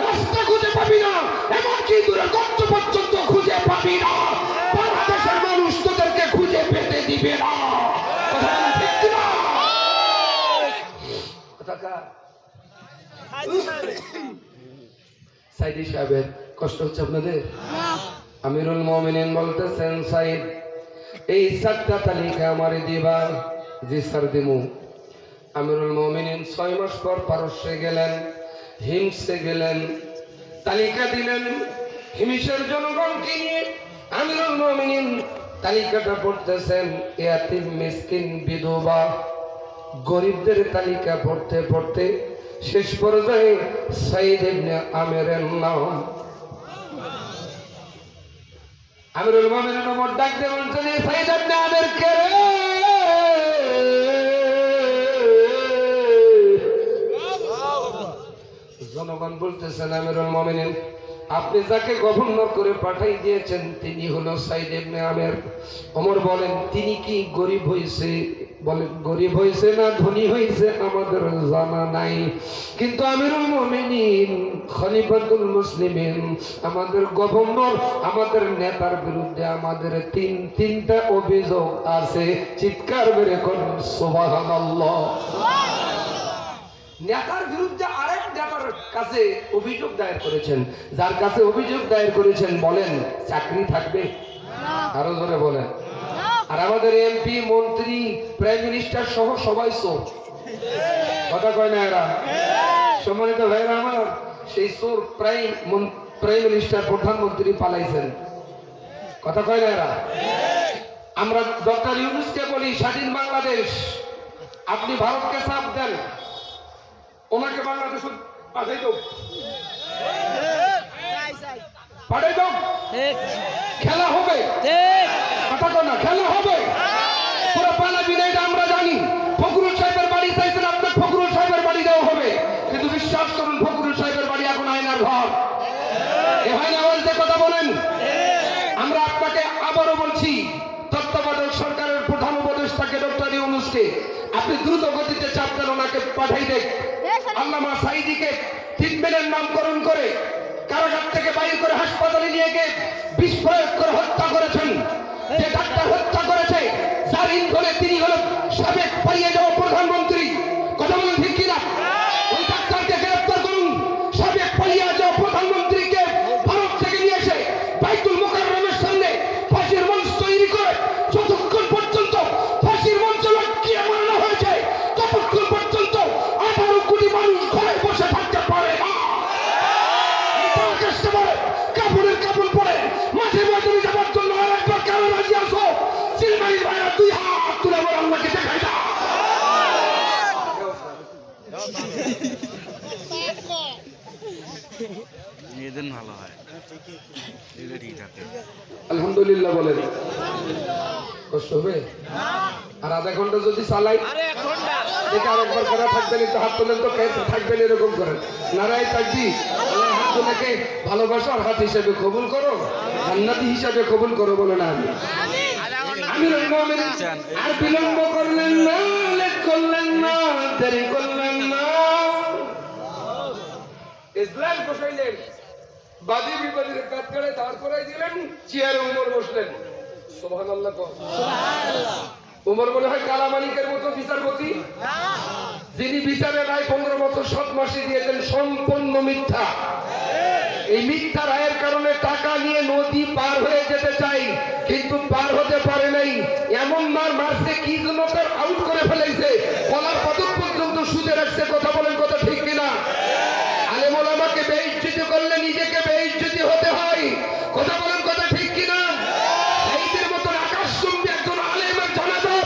রাস্তা খুঁজে পাবি না, এমনকি তোরা গর্ত পর্যন্ত খুঁজে পাবি না। বাংলাদেশের মানুষ তোদেরকে খুঁজে পেতে দিবে না। কথা ঠিক কিনা? কথা কার? সাইদি সাহেবের কষ্ট হচ্ছে আপনাদের? আমিরুল মুমিনিন বলতেছেন সাইদ এই 7টা তালিকা আমারে দিবা। জি স্যার দিমু। আমিরুল মুমিনিন 6 মাস পর পারস্যে গেলেন, হিমসে গেলেন, তালিকা দিলেন। হিমসের জনগণকে নিয়ে আমিরুল মুমিনিন তালিকাটা পড়তেছেন। ইয়াতিম, মিসকিন, বিধবা, গরিবদের তালিকা পড়তে পড়তে শেষ পর্যায়ে সাঈদ ইবনে আমিরের নাম। আমিরুল মুমিনিন ওমর ডাক দিয়ে বলছেন সাঈদ ইবনে আমির কে রে? জনগণ বলতেছেন আমিরুল মুমিনিন আপনি যাকে গভর্নর করে পাঠাই দিয়েছেন তিনি হলো সাঈদ ইবনে আমির। ওমর বলেন তিনি কি গরিব হয়েছে? বলেন গরিব হয়েছে না ধনী হয়েছে আমাদের জানা নাই, কিন্তু আমিরুল মুমিনিন খলিফাতুল মুসলিমিন আমাদের গভর্নর, আমাদের নেতার বিরুদ্ধে আমাদের তিনটা অভিযোগ আছে। চিৎকার মেরে করুন সুবহানাল্লাহ। নেতার বিরুদ্ধে আরেক নেতার কাছে অভিযোগ দায়ের করেছেন। যার কাছে অভিযোগ দায়ের করেছেন বলেন চাকরি থাকবে? আরো জোরে বলেন। আর আমাদের এমপি, মন্ত্রী, প্রাইম মিনিস্টার সহ সবাই চোর। কথা কয় না এরা? সম্মানিত ভাইরা আমার, সেই চোর প্রাইম মিনিস্টার, প্রধানমন্ত্রী পালাইছেন। কথা কয় না এরা? আমরা ডক্টর ইউনূসকে বলি স্বাধীন বাংলাদেশ, আপনি ভারতকে চাপ দেন, ওনাকে বাংলাদেশ পাঠাই দাও, পাঠাই দাও, খেলা হবে। কথা কয় না? খেলা হবে। পুরো পালাবি না এটা আমরা জানি। ফখরুল সাহেবের বাড়ি চাইছেন, আপনার ফখরুল সাহেবের বাড়ি দেওয়া হবে, কিন্তু বিশ্বাস করুন ফখরুল সাহেবের বাড়ি এখন আয়নার ঘর। এ হয় না? বলতে কথা বলেন। আমরা আপনাকে আবারও বলছি, তত্ত্বাবধায়ক সরকারের প্রধান উপদেষ্টাকে ডক্টর ইউনূসকে আপনি দ্রুত গতিতে চাপ দেন, ওনাকে পাঠাই দেন। আল্লামা সাঈদীকে ট্রিটমেন্টের নামকরণ করে কারাগার থেকে বাইর করে হাসপাতালে নিয়ে গিয়ে বিষ প্রয়োগ করে হত্যা করেছেন। যে ডাক্তার হত্যা করেছে, যার ইন্ধনে তিনি হল সাবেক পালিয়ে যাওয়া প্রধানমন্ত্রী। কথা বলেন ঠিক কিনা? ওই ডাক্তারকে গ্রেফতার করুন। সাবেক পালিয়ে যাওয়া প্রধানমন্ত্রীকে ভারত থেকে নিয়ে এসে বাইতুল মুকাররমের সামনে ফাঁসির মঞ্চ তৈরি করে যতক্ষণ পর্যন্ত ফাঁসির মঞ্চ লটকিয়ে মারানো হয়েছে ততক্ষণ পর্যন্ত 18 কোটি মানুষ ঘরে বসে থাকতে পারে না। কাপড়ের কাপড় পরে মাঠের ময়দানে যাবার জন্য আরেকবার কেন রাজি আছো? সিলমারির ভাইরা দুই হাত তুলে আমার আল্লাহকে দেখাই দাও। এদিন ভালো হয়, এটা ঠিক থাকে। আলহামদুলিল্লাহ বলেন। কষ্ট হবে? আর আধা ঘন্টা যদি চালাই দেখে আরেকবার করা থাকবেন, একটু হাত তোলেন তো, থাকবেন এরকম করেন। নারায় তাকবীর। হাত তোলাকে ভালোবাসার হাত হিসেবে কবুল করো, জান্নাতি হিসেবে কবুল করো বলে না আমি। আর বিলম্ব করলেন না, লেট করলেন না, দেরি করলেন না। ইসলাম বসাইলেন, বাদী বিবাদীর কাজ করে দাঁড় করাই দিলেন, চেয়ারে উমর বসলেন। সুবহানাল্লাহ। উমর মনে হয় কালা মালিকের মতো বিচারপতি, যিনি বিচারের রায় 15 বছর 7 মাসে দিয়েছেন সম্পূর্ণ মিথ্যা। এই মিথ্যা রায়ের কারণে টাকা নিয়ে নদী পার হয়ে যেতে চাই, কিন্তু পার হতে পারে নাই। এমন মার মারছে কি জন্য তার আউট করে ফেলেছে, গলার পদক পর্যন্ত সুদে রাখছে। কথা বলেন, কথা ঠিক কিনা? আলেম ওলামাকে বেইজ্জতি করলে নিজেকে বেইজ্জতি হতে হয়। কথা বলেন, কথা ঠিক কিনা? এইদের মতন আকাশচুম্বী একজন আলেমের জানাজা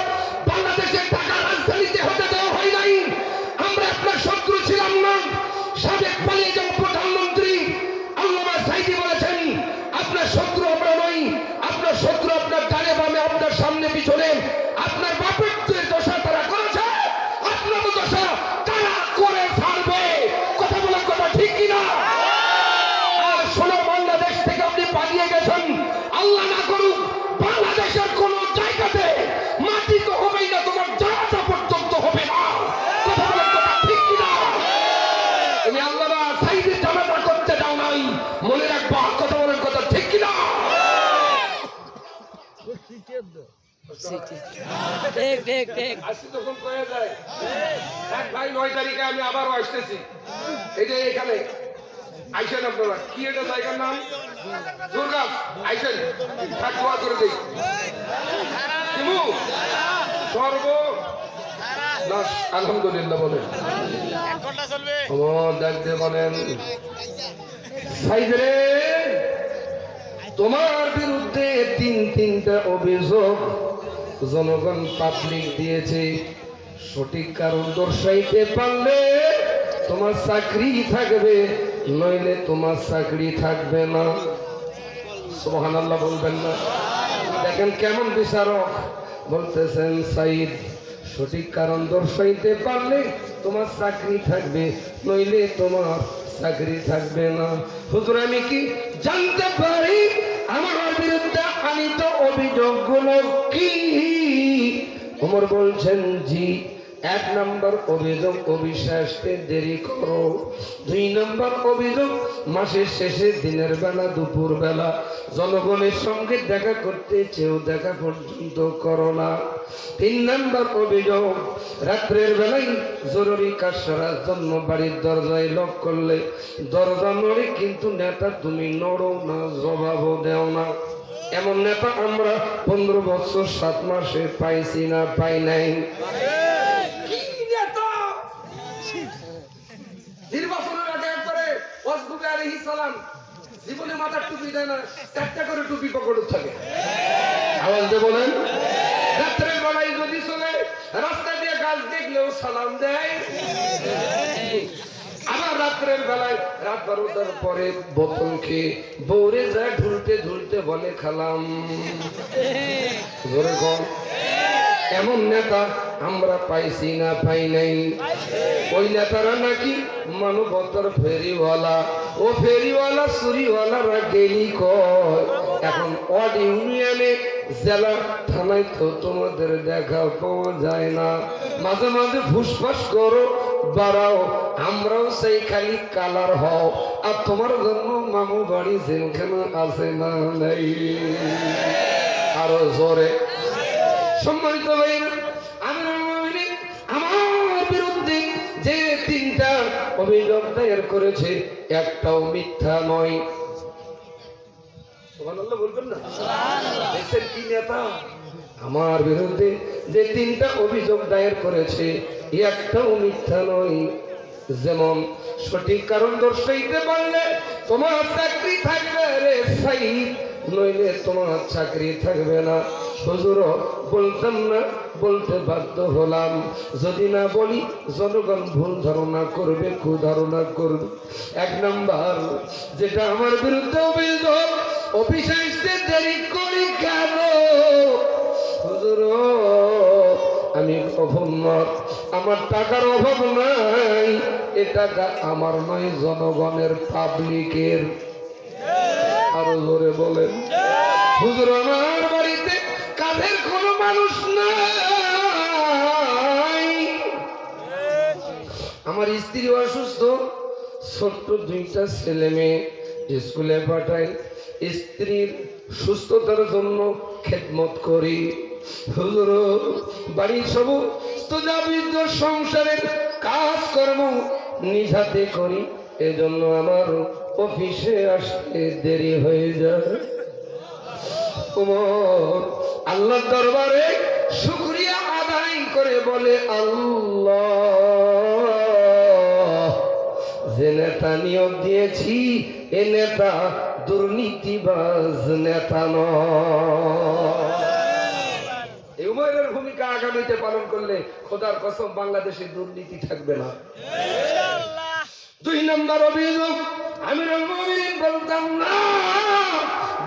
বাংলাদেশের ঢাকা রাজধানীতে হতে দেওয়া হয় নাই। আমরা আপনার শত্রু ছিলাম না। সাবেক পালিয়ে যাওয়া প্রধানমন্ত্রী আল্লামা সাইদি বলেছেন, আপনার শত্রু আমরা নই, আপনার শত্রু আপনার ডানে বামে, আপনার সামনে পিছনে। আপনার বাপের যে দশা তারা করেছে, আপনার তো দশা তারা করে ছাড়বে। কথা বলার কথা ঠিক কিনা? আর সোনার বাংলাদেশ থেকে আপনি পালিয়ে গেছেন, আল্লাহ না করুক বাংলাদেশের কোন জায়গাতে মাটি তো হবেই না, তোমার জানাজা পর্যন্ত হবে না। কথা বলার কথা ঠিক কিনা? তুমি আল্লামা সাইদির জানাজা করতে যাও নাই, মনে রাখবা। কথা বলার কথা ঠিক কিনা? আসছি তখন কয়ে যায়, এক ভাই 9 তারিখে আমি আবারও আসতেছি। এই যে এখানে আইসেন আপনারা, কি এটা জায়গার নাম? দুর্গা। আইসেন, দোয়া করে দিই। সর্ব আলহামদুলিল্লাহ বলেন। দেখতে বলেন, সাইদরে তোমার বিরুদ্ধে 3টা অভিযোগ জনগণ পাবলিক দিয়েছে। সঠিক কারণ দর্শাইতে পারলে তোমার চাকরি থাকবে, নইলে তোমার চাকরি থাকবে না। সুবহানাল্লাহ বলবেন না? দেখেন কেমন বিচারক বলতেছেন, সাইদ সঠিক কারণ দর্শাইতে পারলে তোমার চাকরি থাকবে, নইলে তোমার চাকরি থাকবে না। হুজুর আমি কি জানতে পারি আমার বিরুদ্ধে আনিত অভিযোগগুলো কি? ওমর বলছেন, জি। 1 নম্বর অভিযোগ, অবিশ্বাসকে দেরি করো। 2 নম্বর অভিযোগ, মাসের শেষে দিনের বেলা দুপুর বেলা জনগণের সঙ্গে দেখা করতে চেয়েও দেখা পর্যন্ত করো না। 3 নম্বর অভিযোগ, রাত্রের বেলায় জরুরি কাজ সারার জন্য বাড়ির দরজায় লক করলে দরজা নড়ে, কিন্তু নেতা তুমি নড়ো না, জবাবও দেও না। এমন নেতা আমরা 15 বছর 7 মাসে পাইছি না, পাই নাই। নির্বাচনের আগে একবারে ওয়াসবুকে আলাইহিস সালাম জীবনে মাথার টুপি দেয় না, 4টা করে টুপি পকেটে থাকে। আওয়াজ দিয়ে বলেন। রাত্রের বেলায় যদি চলে রাস্তা দিয়ে গাছ দেখলেও সালাম দেয়। আবার রাত্রের বেলায় রাত 12টার পরে বোতল খেয়ে বৌরে যায় ঢুলতে ঢুলতে বলে খালাম। জোরে কর। এমন নেতা আমরা পাইছি না, পাই নাই। ওই নেতারা নাকি মানবতার ফেরিওয়ালা। ও ফেরিওয়ালা চুরিওয়ালারা গেলি কয়। এখন ওয়ার্ড ইউনিয়নে জেলা থানায় তো তোমাদের দেখা পাওয়া যায় না। মাঝে মাঝে ফুসফাস করো, বাড়াও, আমরাও সেই খালি কালার হও। আর তোমার জন্য মামু বাড়ি জেলখানা আছে না নাই? আরো জোরে। সম্মানিত ভাইরা, আমার বিরুদ্ধে যে 3টা অভিযোগ দায়ের করেছে, একটাও মিথ্যা নয়। সুবহানাল্লাহ বলবেন না? দেখছেন কি নেতা? আমার বিরুদ্ধে যে 3টা অভিযোগ দায়ের করেছে, একটাও মিথ্যা নয়। যেমন সঠিক কারণ দর্শাইতে পারলে তোমার চাকরি থাকবে রে সাইদ, নইলে তোমার চাকরি থাকবে না। হুজুর বলতাম না, বলতে বাধ্য হলাম। যদি না বলি জনগণ ভুল ধারণা করবে, কুধারণা করবে। এক নাম্বার যেটা আমার বিরুদ্ধে অভিযোগ, অফিসে আসতে দেরি করি কেন? হুজুর আমি অভুন্নত, আমার টাকার অভাব নাই। এ টাকা আমার নয়, জনগণের, পাবলিকের। আরো জোরে বলেন। হুজুর আমার বাড়িতে কাজের কোনো মানুষ নাই, আমার স্ত্রী অসুস্থ, ছোট্ট 2টা ছেলে মেয়ে স্কুলে পাঠাই, স্ত্রীর সুস্থতার জন্য খেদমত করি। হুজুর বাড়ির সমস্ত যাবতীয় সংসারের কাজকর্ম নিজ হাতে করি, এজন্য আমার অফিসে আসতে দেরি হয়ে যায়। ওমর আল্লাহর দরবারে শুকরিয়া আদায় করে বলে, আল্লাহ যে নেতা নিয়োগ দিয়েছি এ নেতা দুর্নীতিবাজ নেতা নয়। এই উমরের ভূমিকা আগামীতে পালন করলে খোদার কসম বাংলাদেশে দুর্নীতি থাকবে না। 2 নম্বর অভিযোগ, আমিরুল মুমিনিন বলতাম না,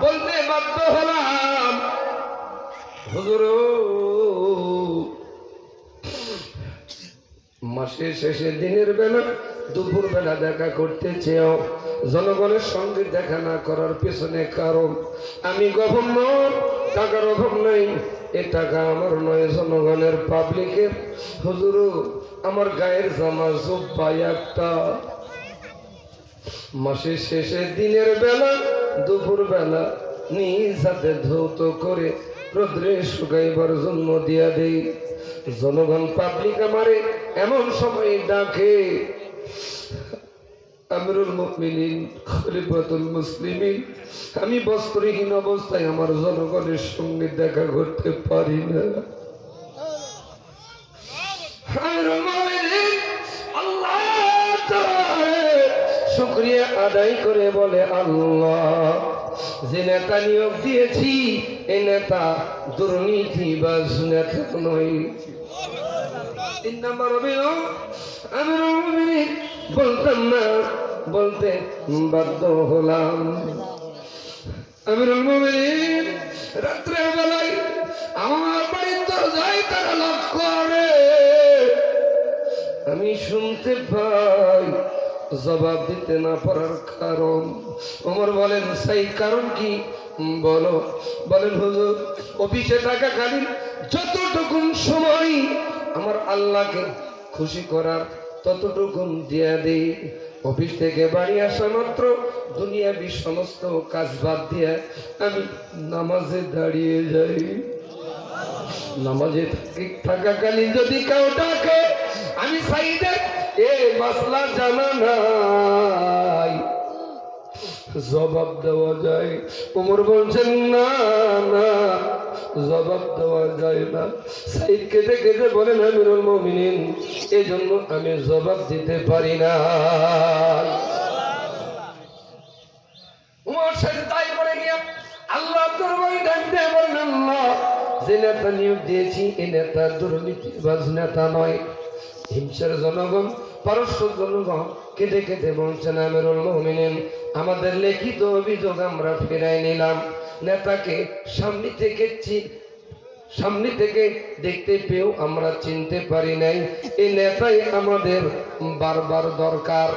বলতে বাধ্য হলাম। হুজুর মাসের শেষে দিনের বেলা দুপুর বেলা দেখা করতে চেয়েও জনগণের সঙ্গে দেখা না করার পেছনে কারণ আমি গভর্নর, টাকার অভাব নাই। এ টাকা আমার নয়, জনগণের, পাবলিকের। হুজুর আমার গায়ের জামা জুব্বা একটা, মাসের শেষে দিনের বেলা দুপুর বেলা নিজ হাতে ধৌত করে রোদ্রে শুকাইবার জন্য দিয়া দেই। জনগণ, পাবলিক আমারে এমন সময় ডাকে, আমিরুল মুমিনিন, খলিফাতুল মুসলিমিন, আমি বস্ত্রহীন অবস্থায় আমার জনগণের সঙ্গে দেখা করতে পারি না। আমিরুল মুমিনিন আল্লাহ শুকরিয়া আদায় করে বলে, আল্লাহ যে নেতা নিয়োগ দিয়েছি এই নেতা দুর্নীতিবাজ নেতা নয়। 3 নম্বর অভিযোগ, আমিরুল মুমিনিন বলতাম না, বলতে বাধ্য হলাম। আমিরুল মুমিনিন রাত্রের বেলায় আমার বাড়ির দরজায় তারা লক করে, আমি শুনতে পাই। জবাব দিতে না পারার কারণ ওমর বলেন, সেই কারণ কি বলো? বলেন, হুজুর অফিসে থাকাকালীন যতটুকুন সময় আমার আল্লাহকে খুশি করার ততটুকুন দিয়া দেই। অফিস থেকে বাড়ি আসা মাত্র দুনিয়াবি সমস্ত কাজ বাদ দিয়ে আমি নামাজে দাঁড়িয়ে যাই। নামাজে থাকাকালীন যদি কেউ ডাকে আমি সাইদে এ মাসলা জানা নাই, জবাব দেওয়া যায়। ওমর বলছেন, না না জবাব দেওয়া যায় না। সাইদ কেঁদে কেঁদে বলেন, আমিরুল মুমিনিন এই জন্য আমি জবাব দিতে পারি না। ওমর সেজদায় পড়ে গিয়া আল্লাহ দরবারে ডাকতে বলেন, আল্লাহ যে নেতা নিয়োগ দিয়েছি এই নেতা দুর্নীতিবাজ নেতা নয়। হিংসার জনগণ, পারস্য জনগণ কেঁদে কেঁদে বলছেন, আমিরুল মুমিনিন আমাদের লিখিত অভিযোগ আমরা ফিরাই নিলাম। নেতাকে সামনে থেকে দেখতে পেয়েও আমরা চিনতে পারি নাই। এই নেতাই আমাদের বারবার দরকার।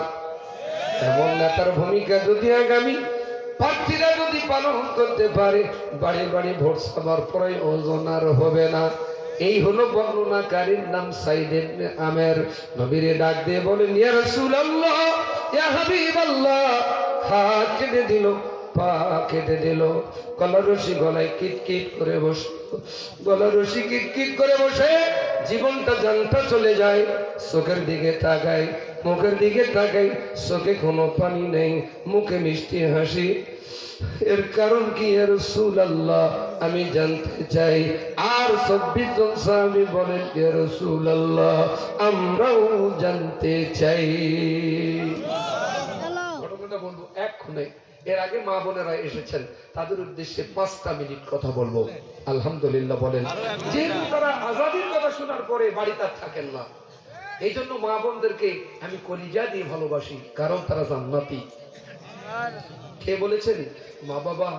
এমন নেতার ভূমিকা যদি আগামী প্রার্থীরা যদি পালন করতে পারে, বাড়ি বাড়ি ভোট সবার পরে ওজন আর হবে না। এই হলো বর্ণনাকারীর নাম সাইদ ইবনে আমের। নবীরে ডাক দিয়ে বলেন, ইয়া রাসূলুল্লাহ, ইয়া হাবিবাল্লাহ। হাত কেটে দিল, পা কেটে দিল, গলার রশি গলায় কিটকিট করে বসে, গলার রশি কিটকিট করে বসে জীবনটা জানটা চলে যায়। চোখের দিকে তাকায়, মুখের দিকে তাকাই, চোখে কোনো পানি নেই, মুখে মিষ্টি হাসি। এর কারণ কি ইয়া রাসূলুল্লাহ আমি জানতে চাই। আর 24 জন সাহাবী বলেন, ইয়া রাসূলুল্লাহ আমরাও জানতে চাই। ঘটনাটা বলবো এক্ষুনি, এর আগে মা বোনেরা এসেছেন, তাদের উদ্দেশ্যে 5টা মিনিট কথা বলবো। আলহামদুলিল্লাহ বলেন। যেহেতু তারা আজাদির কথা শোনার পরে বাড়িতে আর থাকেন না, এই জন্য মা বোনদেরকে আমি কলিজা দিয়ে ভালোবাসি, কারণ তারা জান্নাতি। কে বলেছেন মা বাবা,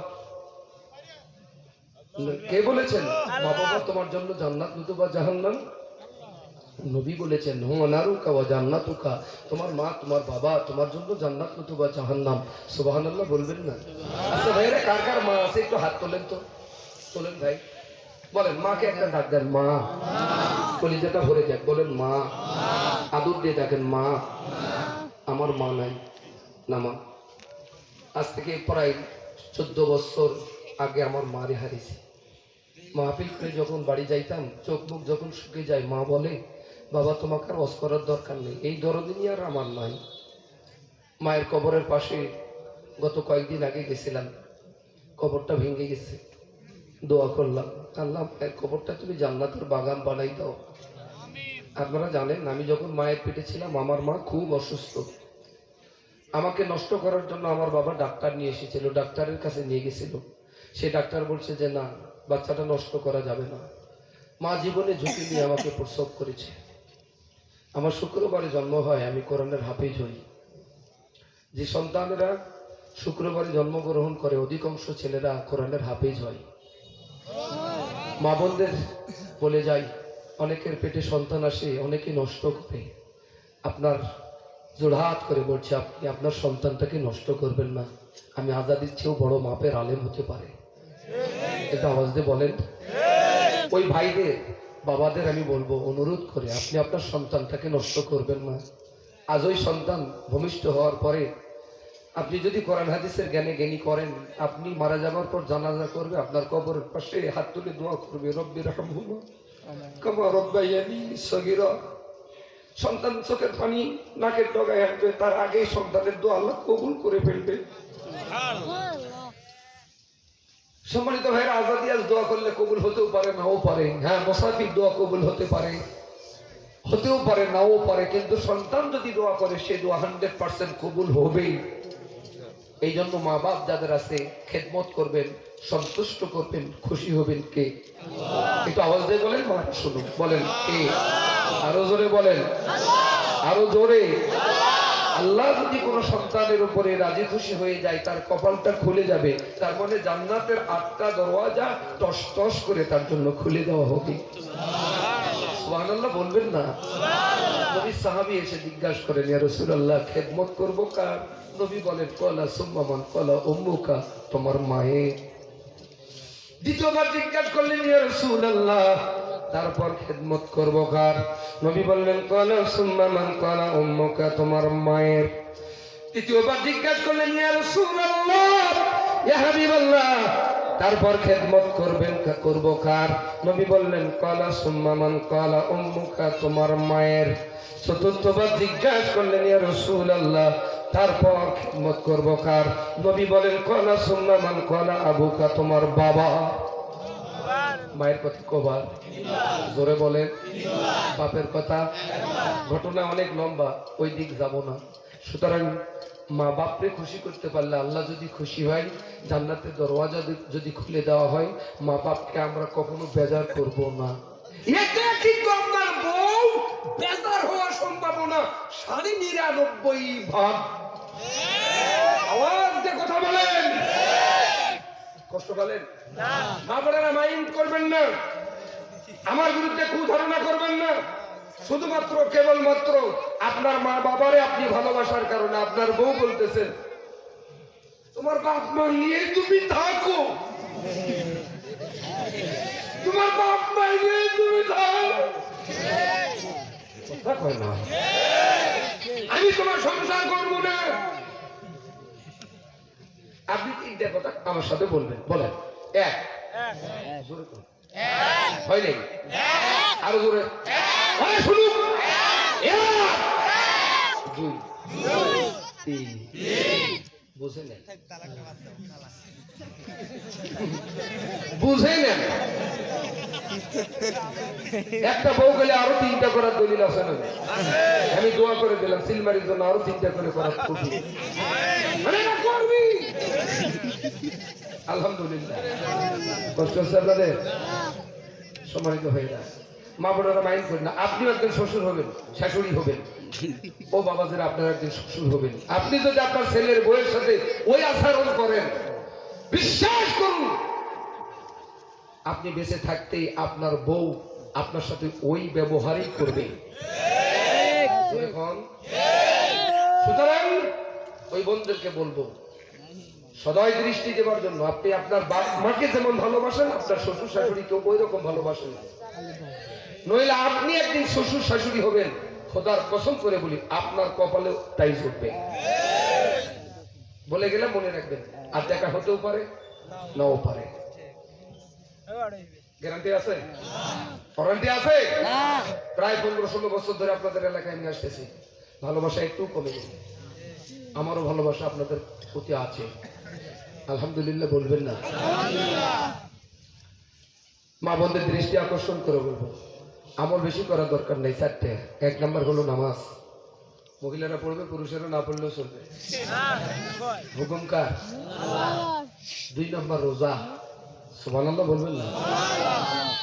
কে বলেছেন মা বাবা তোমার জন্য জান্নাত নতুবা জাহান্নাম? নবী বলেছেন হুনারুকা ওয়া জান্নাতুকা, তোমার মা তোমার বাবা তোমার জন্য জান্নাত নতুবা জাহান্নাম। সুবহানাল্লাহ বলবেন না? আচ্ছা ভাইরা, কার কার মা আছে একটু হাত তোলেন তো, তোলেন ভাই, বলেন মাকে একটা ডাক দেন, মা। কলিজাটা ভরে যাক, বলেন মা। আদর দিয়ে দেখেন, মা। আমার মা নাই না মা। আজ থেকে প্রায় 14 বছর আগে আমার মারে হারিয়েছি। মাহফিল করে যখন বাড়ি যাইতাম, চোখ মুখ যখন শুকিয়ে যায়, মা বলে বাবা তোমাকে আর ওয়াজ করার দরকার নেই, এই দরদিনই আর আমার নাই। মায়ের কবরের পাশে গত কয়েকদিন আগে গেছিলাম, কবরটা ভেঙে গেছে। দোয়া করলাম, আল্লাহ মায়ের কবরটা তুমি জান্নাতের বাগান বানাই দাও। আপনারা জানেন আমি যখন মায়ের পেটে ছিলাম আমার মা খুব অসুস্থ। আমাকে নষ্ট করার জন্য আমার বাবা ডাক্তার নিয়ে এসেছিল, ডাক্তারের কাছে নিয়ে গেছিল। সে ডাক্তার বলছে যে না, বাচ্চাটা নষ্ট করা যাবে না। মা জীবনে ঝুঁকি নিয়ে আমাকে প্রসব করেছে। আমার শুক্রবারে জন্ম হয়, আমি কোরআনের হাফেজ হই। যে সন্তানেরা শুক্রবারে জন্মগ্রহণ করে অধিকাংশ ছেলেরা কোরআনের হাফেজ হয়। মা বোনদের বলে যাই, অনেকের পেটে সন্তান আসে, অনেকে নষ্ট করে। আপনার জোড়হাত করে বলছে আপনি আপনার সন্তানটাকে নষ্ট করবেন না। আমি আজাদির চেয়েও বড় মাপের আলেম হতে পারে। এটা আওয়াজ দিয়ে বলেন। ওই ভাইদের বাবাদের আমি বলবো, অনুরোধ করে আপনি আপনার সন্তানটাকে নষ্ট করবেন না। আজ ওই সন্তান ভূমিষ্ঠ হওয়ার পরে আপনি যদি কোরআন হাদিসের জ্ঞানে জ্ঞানী করেন, আপনি মারা যাওয়ার পর জানাজা করবে, আপনার কবরের পাশে হাত তুলে দোয়া করবে, রব্বি রাহমহুমা কামা রাব্বায়ানি সগীরা। সন্তান চোখের পানি নাকের ডগায় আসবে, তার আগে সন্তানের দোয়া আল্লাহ কবুল করে ফেলবে। সম্মানিত ভাইরা, আজাদি আজ দোয়া করলে কবুল হতেও পারে, নাও পারে। হ্যাঁ, মুসাফির দোয়া কবুল হতে পারে, হতেও পারে, নাও পারে। কিন্তু সন্তান যদি দোয়া করে, সে দোয়া 100% কবুল হবেই। এই জন্য মা বাপ যাদের আছে খেদমত করবেন, সন্তুষ্ট করবেন, খুশি হবেন কে? একটু আওয়াজ দিয়ে বলেন, মা শুনুন, বলেন কে? আরো জোরে বলেন, আরো জোরে। আল্লাহ যদি কোনো সন্তানের উপরে রাজি খুশি হয়ে যায়, তার কপালটা খুলে যাবে। তার মানে জান্নাতের 8টা দরওয়াজা টস টস করে তার জন্য খুলে দেওয়া হবে। সুবহানাল্লাহ বলবেন না? নবী সাহাবী এসে জিজ্ঞাসা করেন, ইয়া রাসূলুল্লাহ, খেদমত করব কার? নবী বলেন, কলা সুম্মা মান, কলা উম্মুকা, তোমার মায়ের। দ্বিতীয়বার জিজ্ঞাসা করলেন, ইয়া রাসূলুল্লাহ, তারপর খেদমত করব কার? নবী বললেন, কলা সুম্মা মান, কলা উম্মুকা, তোমার মায়ের। তৃতীয়বার জিজ্ঞাসা করলেন, ইয়া রাসূলুল্লাহ, ইয়া হাবিবাল্লাহ, তারপর খেদমত করব কার? নবী বললেন, কলা সুম্মা মান, কলা উম্মুকা, তোমার মায়ের। চতুর্থবার জিজ্ঞাসা করলেন, ইয়া রাসূলুল্লাহ, তারপর খেদমত করব কার? নবী বলেন, কলা সুম্মা মান, কলা আবুকা, তোমার বাবা। মায়ের কথা কবার? জোরে বলেন। বাপের কথা? ঘটনা অনেক লম্বা, ওই দিক যাব না। সুতরাং মা বাপরে খুশি করতে পারলে আল্লাহ যদি খুশি হয়, জান্নাতের দরওয়াজা যদি খুলে দেওয়া হয়, মা বাপকে আমরা কখনো বেজার করব না। এতে কিন্তু আপনার বউ বেজার হওয়ার সম্ভাবনা 99.5%। আওয়াজ দিয়ে কথা বলেন। কষ্ট বলেন না, মা বোনেরা মাইন্ড করবেন না, আমার বিরুদ্ধে কুধারণা করবেন না। শুধুমাত্র কেবলমাত্র আপনার মা বাবারে আপনি ভালোবাসার কারণে আপনার বউ বলতেছেন, তোমার বাপ মা নিয়ে তুমি থাকো, তোমার বাপ মা নিয়ে তুমি থাকো। কথা কয় না, আমি তোমার সংসার করবো না। আপনি 3টা কথা আমার সাথে বলবেন, বলেন। 1, হয় নাই? আরো জোরে শুনুন। 2, 3, বুঝে নেন, বুঝে নেন। একটা বউ গেলে আরো 3টা করার দলিল আছে না? আমি দোয়া করে দিলাম সিলমারির জন্য আরো 3টা করে করার করবি, মানে না করবি। আলহামদুলিল্লাহ। কষ্ট হচ্ছে আপনাদের? সম্মানিত হয়ে যায় মা বোনেরা, মাইন্ড করেন না। আপনিও একজন শ্বশুর হবেন, শাশুড়ি হবেন। ও বাবাদের আপনারা একদিন শ্বশুর হবেন। আপনি যদি আপনার ছেলের বউয়ের সাথে ওই আচরণ করেন, বিশ্বাস করুন আপনি বেঁচে থাকতেই আপনার বউ আপনার সাথে ওই ব্যবহারই করবে। সুতরাং ওই বোনদেরকে বলবো সদয় দৃষ্টি দেওয়ার জন্য। আপনি আপনার বাপ মাকে যেমন ভালোবাসেন, আপনার শ্বশুর শাশুড়িকেও ওই রকম ভালোবাসেন। নইলে আপনি একদিন শ্বশুর শাশুড়ি হবেন, খোদার কসম করে বলি আপনার কপালেও তাই জুটবে। বলে গেলে মনে রাখবেন, আর দেখা হতেও পারে, নাও পারে। গ্যারান্টি আছে? ওয়ারেন্টি আছে? প্রায় 15-16 বছর ধরে আপনাদের এলাকায় নিয়ে আসতেছি। ভালোবাসা একটু কমে গেছে। আমারও ভালোবাসা আপনাদের প্রতি আছে, আলহামদুলিল্লাহ বলবেন না? মা বোনদের দৃষ্টি আকর্ষণ করে বলবো, আমল বেশি করার দরকার নেই। 4টে। 1 নম্বর হলো নামাজ। মহিলারা পড়বে, পুরুষেরা না পড়লেও চলবে। হুকুম কার? 2 নম্বর রোজা। সুবহানাল্লাহ বলবেন না?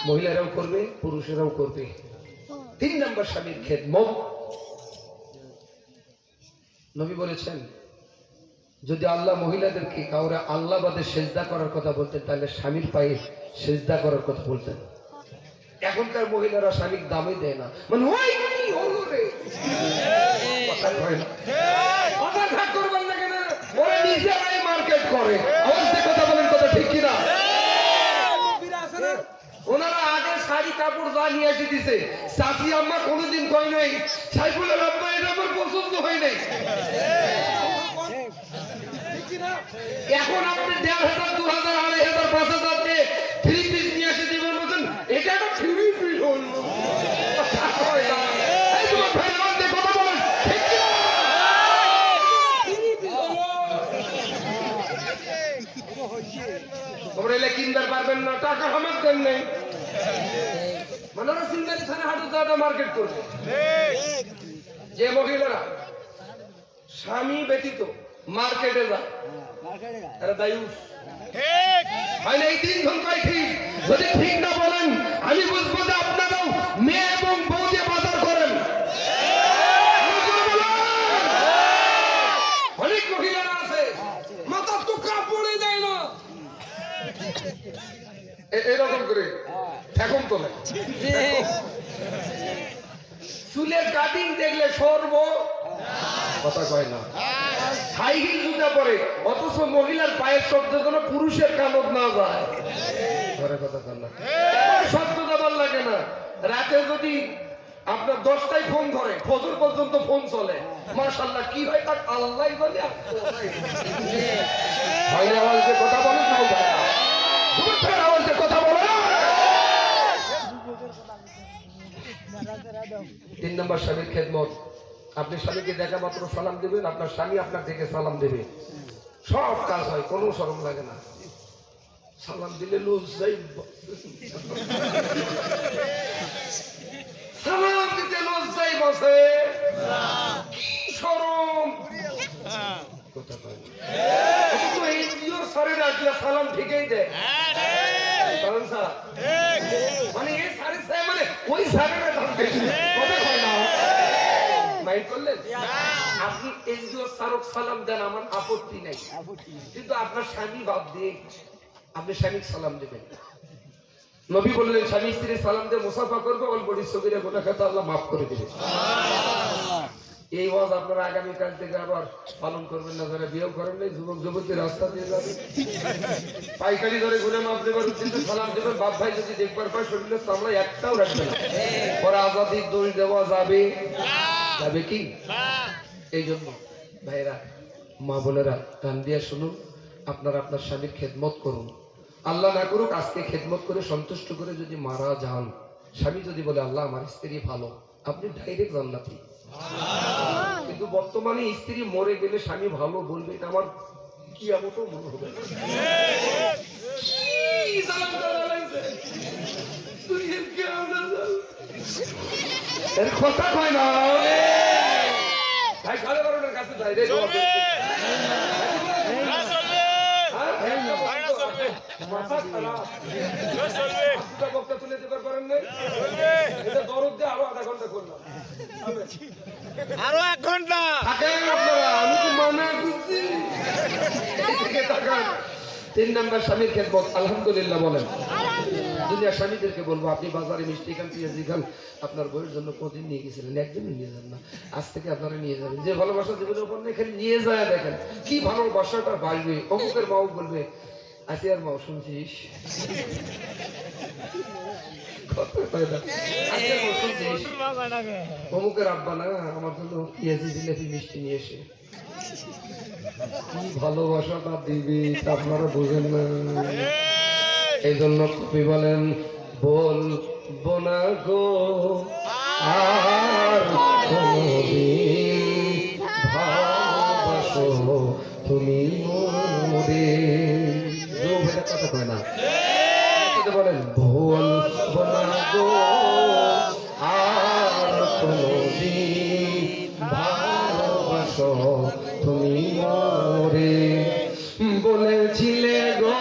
মহিলারাও করবে, পুরুষেরাও করবে। 3 নম্বর স্বামীর খেদমত। নবী বলেছেন যদি আল্লাহ মহিলাদেরকে কাউরে আল্লাহ বাদে সেজদা করার কথা বলতেন, তাহলে স্বামীর পায়ে সেজদা করার কথা বলতেন। এখনকার মহিলারা স্বামীর দামই দেয় না, মানে ওই কি হলো রে, কথা কয় না, কথা ভাগ করবেন না কেন? ওরা নিজেরাই মার্কেট করে। আওয়াজ দিয়ে কথা বলেন, কথা ঠিক কিনা? ওনারা আগে শাড়ি কাপড় যা নিয়ে এসে দিছে, চাচি আম্মা কোনোদিন কয় নাই সাইফুলের আব্বা এটা আমার পছন্দ হয় নাই। এখন আপনি 1500, 2000, 2500, 5000 দিয়ে 3 পিস নিয়ে এসে দিবেন, বলছেন এটা একটা 3 পিস হলো। এই তোমার ভাই আমার দিয়ে কথা বলেন, ঠিক কি না? তোমরা এলে কিনবার পারবেন না, টাকা আমার দেন নেই। মানুষরা সিঙ্গারি থানা হাটে দাদা মার্কেট করবে। যে মহিলারা স্বামী ব্যতীত মার্কেটে যায়, এরা দায়ুস হয় না। এই 3 জন কয় ঠিক। যদি ঠিক না বলেন, আমি বুঝবো যে আপনারাও মেয়ে এবং বউ দিয়ে বাজার করেন। অনেক মহিলারা আছে মাথার তো কাপড়ে দেয় না, এরকম করে এখন তোলে। চুলের কাটিং দেখলে সর্ব কথা কয় না, হাই হিল জুতা পরে, অথচ মহিলার পায়ের শব্দ যেন পুরুষের কানত না যায়। ঘরে কথা কয় না, শব্দ দেবার লাগে না। রাতে যদি আপনার 10টায় ফোন ধরে, ফজর পর্যন্ত ফোন চলে, মাশাআল্লাহ কি হয় তার আল্লাহই জানে। ভাইরা আওয়াজে কথা বলে, যুবকের আওয়াজে কথা বলে। 3 নম্বর স্বামীর খেদমত। আপনি স্বামীকে দেখা মাত্র সালাম দেবেন, আপনার স্বামী আপনার থেকে সালাম দেবে। সব কাজ হয়, কোনো শরম লাগে না। সালাম দিলে লজ্জাই, সালাম দিতে লজ্জাই বসে, শরম কথা কয় না। সালাম ঠিকই দেয়, মানে এই সারে মানে ওই সারে মাইন্ড করলেন। আপনি এনজিও সারক সালাম দেন, আমার আপত্তি নাই, কিন্তু আপনার স্বামী বাদ দিয়ে আপনি স্বামীকে সালাম দেবেন। নবী বললেন স্বামী স্ত্রী সালাম দিয়ে মুসাফা করবে, অল্প সগীরা গুনাহ খাতা আল্লাহ মাফ করে দেবে। এই ওয়াজ আপনারা আগামীকাল থেকে আবার পালন করবেন না। যারা বিয়েও করেন নাই, যুবক যুবতী রাস্তা দিয়ে যাবে, পাইকারি ধরে ঘুরে মাপ দেবার উদ্দেশ্যে সালাম দেবেন। বাপ ভাই যদি দেখবার পায় শরীরের চামড়া একটাও রাখবে না, পরে আজাদির দড়ি দেওয়া যাবে, যাবে কি? এই জন্য ভাইরা, মা বোনেরা, কান দিয়ে শুনুন, আপনারা আপনার স্বামীর খেদমত করুন। আল্লাহ না করুক, আজকে খেদমত করে সন্তুষ্ট করে যদি মারা যান, স্বামী যদি বলে আল্লাহ আমার স্ত্রী ভালো, আপনি ডাইরেক্ট জান্নাতি। কিন্তু বর্তমানে স্ত্রী মরে গেলে স্বামী ভালো বলবে, এটা আমার কি আমতো মনে হবে। কথা কয় না ভাই, 12:30টার কাছে যাই রে। দুটা বক্তা তুলে দিতে পারেন না এটা দরদ দিয়ে আরো আধা ঘন্টা করলাম আরো 1 ঘন্টা থাকেন আপনারা আমি তো মানা করছি এদিকে তাকান 3 নাম্বার স্বামীর খেদমত আলহামদুলিল্লাহ বলেন দুনিয়ার স্বামীদেরকে বলবো আপনি বাজারে মিষ্টি খান পেঁয়াজি খান আপনার বউয়ের জন্য প্রতিদিন নিয়ে গেছিলেন একদিনই নিয়ে যান না আজ থেকে আপনারা নিয়ে যাবেন যে ভালোবাসা জীবনের উপর এখানে নিয়ে যায় দেখেন কি ভালোবাসাটা বাড়বে অমুকের মাও বলবে আসিয়ার মাও শুনছিস অমুকের আব্বা না আমার জন্য পেঁয়াজি জিলেপি মিষ্টি নিয়ে এসে কি ভালোবাসাটা দিবি তা আপনারা বুঝেন না এই জন্য কবি বলেন বলবো না গো আর কোনদিন ভালোবাসো তুমি মোরে কথা কয় না বলেন বলবো না গো আর কোনদিন ভালোবাসো তুমি মোরে বলেছিলে গো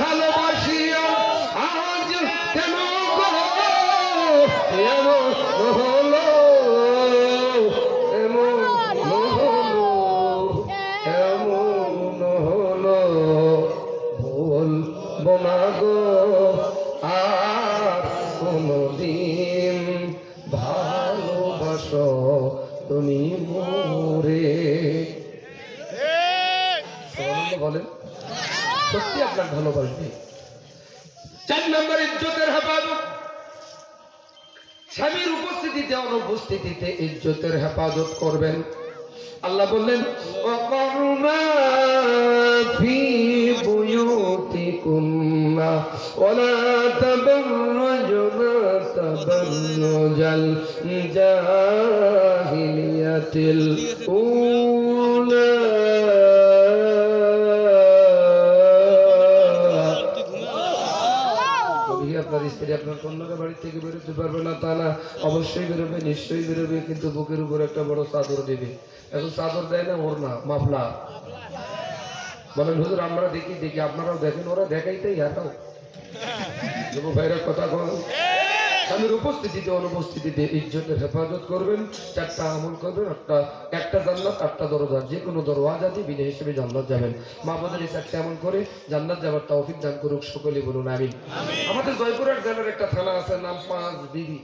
ভালোবাসিয়া আজ কেন গো এমন হলো এমন হলো এমন হলো বলবো না গো আর কোনদিন ভালোবাসো তুমি মোরে বলেন সত্যি আপনার ভালোবাসবে 4 নম্বর ইজ্জতের হেফাজত স্বামীর উপস্থিতিতে অনুপস্থিতিতে ইজ্জতের হেফাজত করবেন আল্লাহ বললেন ওয়াকারনা ফি বুয়ুতিকুন্না ওয়ালা তাবাররাজনা তাবাররুজাল জাহিলিয়াতিল উলা আপনার স্ত্রী আপনার কন্যাকে বাড়ি থেকে বেরোতে পারবে না তা না অবশ্যই বেরোবে নিশ্চয়ই বেরোবে কিন্তু বুকের উপর একটা বড় চাদর দেবে এখন চাদর দেয় না ওর না মাফলা বলেন হুজুর আমরা দেখি আপনারাও দেখেন ওরা দেখাইতেই হাঁটাও যুবক ভাইরা কথা বল স্বামীর উপস্থিতিতে অনুপস্থিতিতে ইজ্জতের হেফাজত করবেন 4টা আমল করবেন একটা জান্নাত 8টা দরজা যে কোনো দরওয়াজা দিয়ে বিনা হিসেবে জান্নাত যাবেন মা বোনের এই 4টা আমল করে জান্নাত যাবার তৌফিক দান করুক সকলে বলুন আমিন আমাদের জয়পুরহাট জেলার একটা থানা আছে নাম 5 বিবি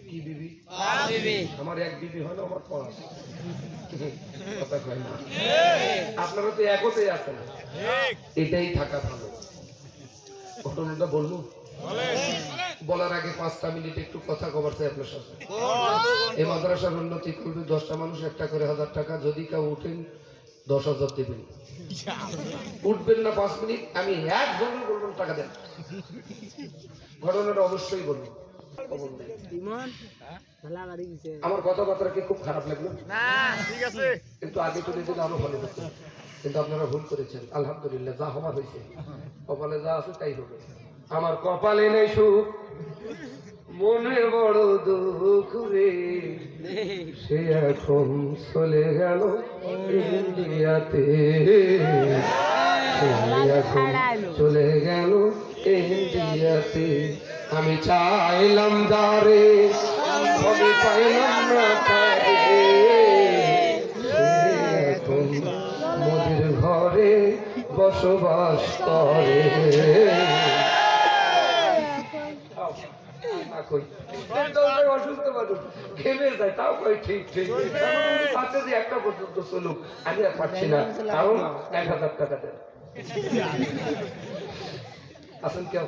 কি বিবি আমার এক বিবি হলো আমার 5 কথা কয় না আপনারা তো একতেই আছেন এটাই থাকা ভালো ঘটনাটা বলবো বলার আগে 5টা মিনিট একটু কথা কবার চাই আপনার সাথে এই মাদ্রাসার উন্নতি করবে 10টা মানুষ একটা করে 1000 টাকা যদি কেউ উঠেন 10,000 দেবেন উঠবেন না 5 মিনিট আমি একজনও বলবেন টাকা দেন ঘটনাটা অবশ্যই বলবো আমার কথাবার্তা কি খুব খারাপ লাগলো না ঠিক আছে কিন্তু আগে তো দিতে আরো ভালো হতো কিন্তু আপনারা ভুল করেছেন আলহামদুলিল্লাহ যা হওয়ার হয়েছে কপালে যা আছে তাই হবে আমার কপালে নেই সুখ মনে বড় দুঃখ রে সে এখন চলে গেল ইন্ডিয়াতে সে এখন চলে গেল ইন্ডিয়াতে আমি চাইলাম দারে আমি পাইলাম না তারে এখন মোদের ঘরে বসবাস করে অসুস্থ মানুষ খেমে যায় তাও কই ঠিক পাচ্ছে যে একটা পর্যন্ত চলুক আমি আর পাচ্ছি না কারণ 1000 টাকা দেন আসেন কেউ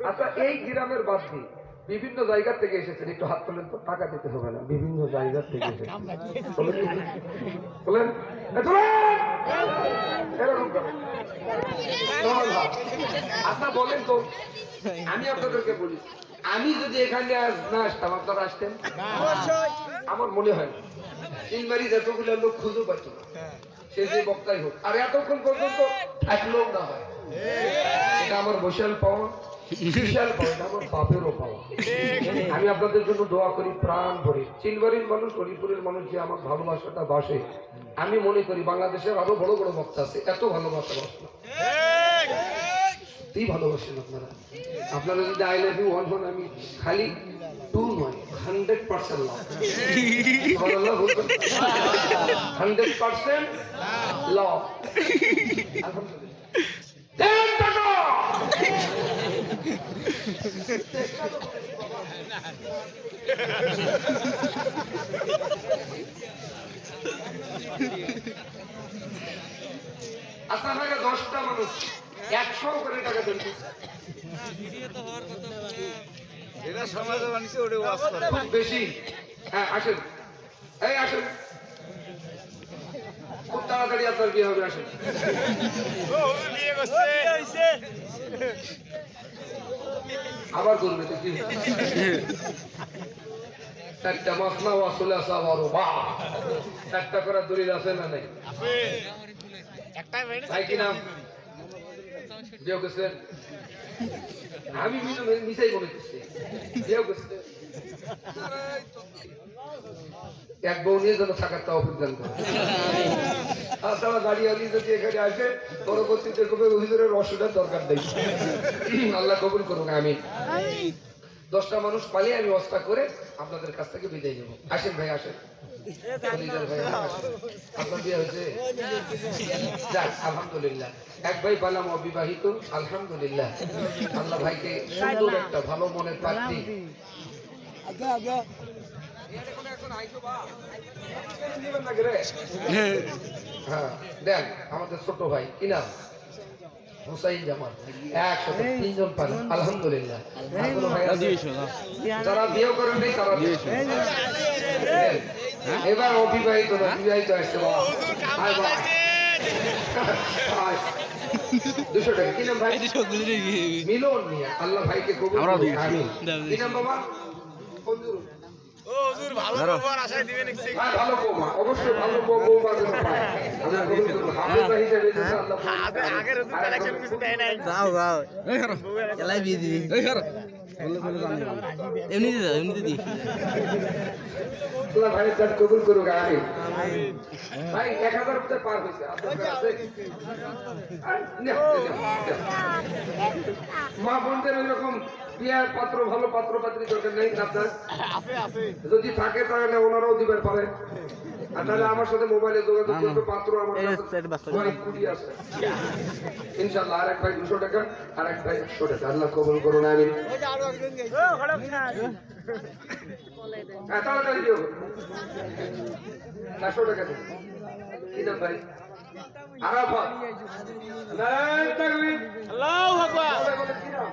আচ্ছা এই গ্রামের বাদ দিয়ে বিভিন্ন জায়গা থেকে এসেছেন একটু হাত তোলেন তো টাকা দিতে হবে না বিভিন্ন জায়গা থেকে এসেছেন বলেন আচ্ছা বলেন তো আমি আপনাদেরকে বলি আমি যদি এখানে না আসতাম আপনারা আসতেন আমার মনে হয় তিনবারই যতগুলো লোক খুঁজে পাচ্ছ না সে যে বক্তাই হোক আর এতক্ষণ পর্যন্ত থাকলেও না হয় এটা আমার বৈশাল পাওয়া বিশাল পাওয়া, এটা আমার বাপেরও পাওয়া। আমি আপনাদের জন্য দোয়া করি প্রাণ ভরে। চিলবাড়ির মানুষ, হরিপুরের মানুষ যে আমার ভালোবাসাটা বাসে, আমি মনে করি বাংলাদেশের আরো বড় বড় বক্তা আছে, এত ভালোবাসা বাসে না। সত্যিই ভালোবাসেন আপনারা। আপনারা যদি আই লাভ ইউ ওয়ান আমি খালি 2 নয় 100% লাভ। সুবহানাল্লাহ বলবেন 100% লাভ। আলহামদুলিল্লাহ। দেন টাকা। আপনার ভাগে 10টা মানুষ 100 করে টাকা দেন। এটা সমাজে বানিয়েছে ওটা ওয়াজ করে খুব বেশি। হ্যাঁ আসেন, এই আসেন, খুব তাড়াতাড়ি আপনার বিয়ে হবে, আসেন। আবার করবে তো কি? 4টা মাসনা ওয়াসলে আসা বড় বা 4টা করে দলিল আছে না নাই? ভাই কি নাম? বিয়ে করছেন? আমি মিশাই বলেছি বিয়ে করছেন। এক বউ নিয়ে যেন থাকার তাও অভিযান করে। তাছাড়া দাঁড়িয়ে যদি এখানে আসে পরবর্তীতে কবে হুজুরের রসুনের দরকার নেই। আল্লাহ কবুল করুন। আমি 10টা মানুষ পালিয়ে আমি অবস্থা করে আপনাদের কাছ থেকে বিদায় নেব। আসেন ভাই, আসেন। আপনার বিয়ে হয়েছে? যাক আলহামদুলিল্লাহ। এক ভাই পালাম অবিবাহিত, আলহামদুলিল্লাহ। আল্লাহ ভাইকে সুন্দর একটা ভালো মনের পাত্রী। হ্যাঁ দেন, আমাদের ছোট ভাই কি নাম? হুসাইন জামাল। একসাথে 3 জন পারেন, আলহামদুলিল্লাহ। যারা বিয়ে করেন নাই তারা এবার অবিবাহিত না বিবাহিত আসছে। 200 টাকা। কি নাম ভাই? মিলন মিয়া। আল্লাহ ভাইকে কবুল করুন। আমিন। কি নাম বাবা? ভালো বৌমা, অবশ্যই ভালো বৌমা যেন পায়। আল্লাহ কবুল করুন। হাফেজা হিসেবে যে আল্লাহ ভাইয়ের কাজ কবুল করুক। আমিন। ভাই 1000 রুপিয়া পার হয়েছে, মা বোনদের ওইরকম বিয়ার পাত্র, ভালো পাত্র পাত্রী দরকার নেই আপনার? যদি থাকে তাহলে ওনারাও দিবার পারে। আর তাহলে আমার সাথে মোবাইলে যোগাযোগ করবে। পাত্র আমার আছে ইনশাল্লাহ। আর এক ভাই 200 টাকা, আর এক ভাই 100 টাকা। আল্লাহ কবুল করুন। আমিন। তাড়াতাড়ি দিও। 400 টাকা দিন। কি নাম ভাই? আরাফাত। নারায়ণ তাকবীর, আল্লাহু আকবার। কি নাম?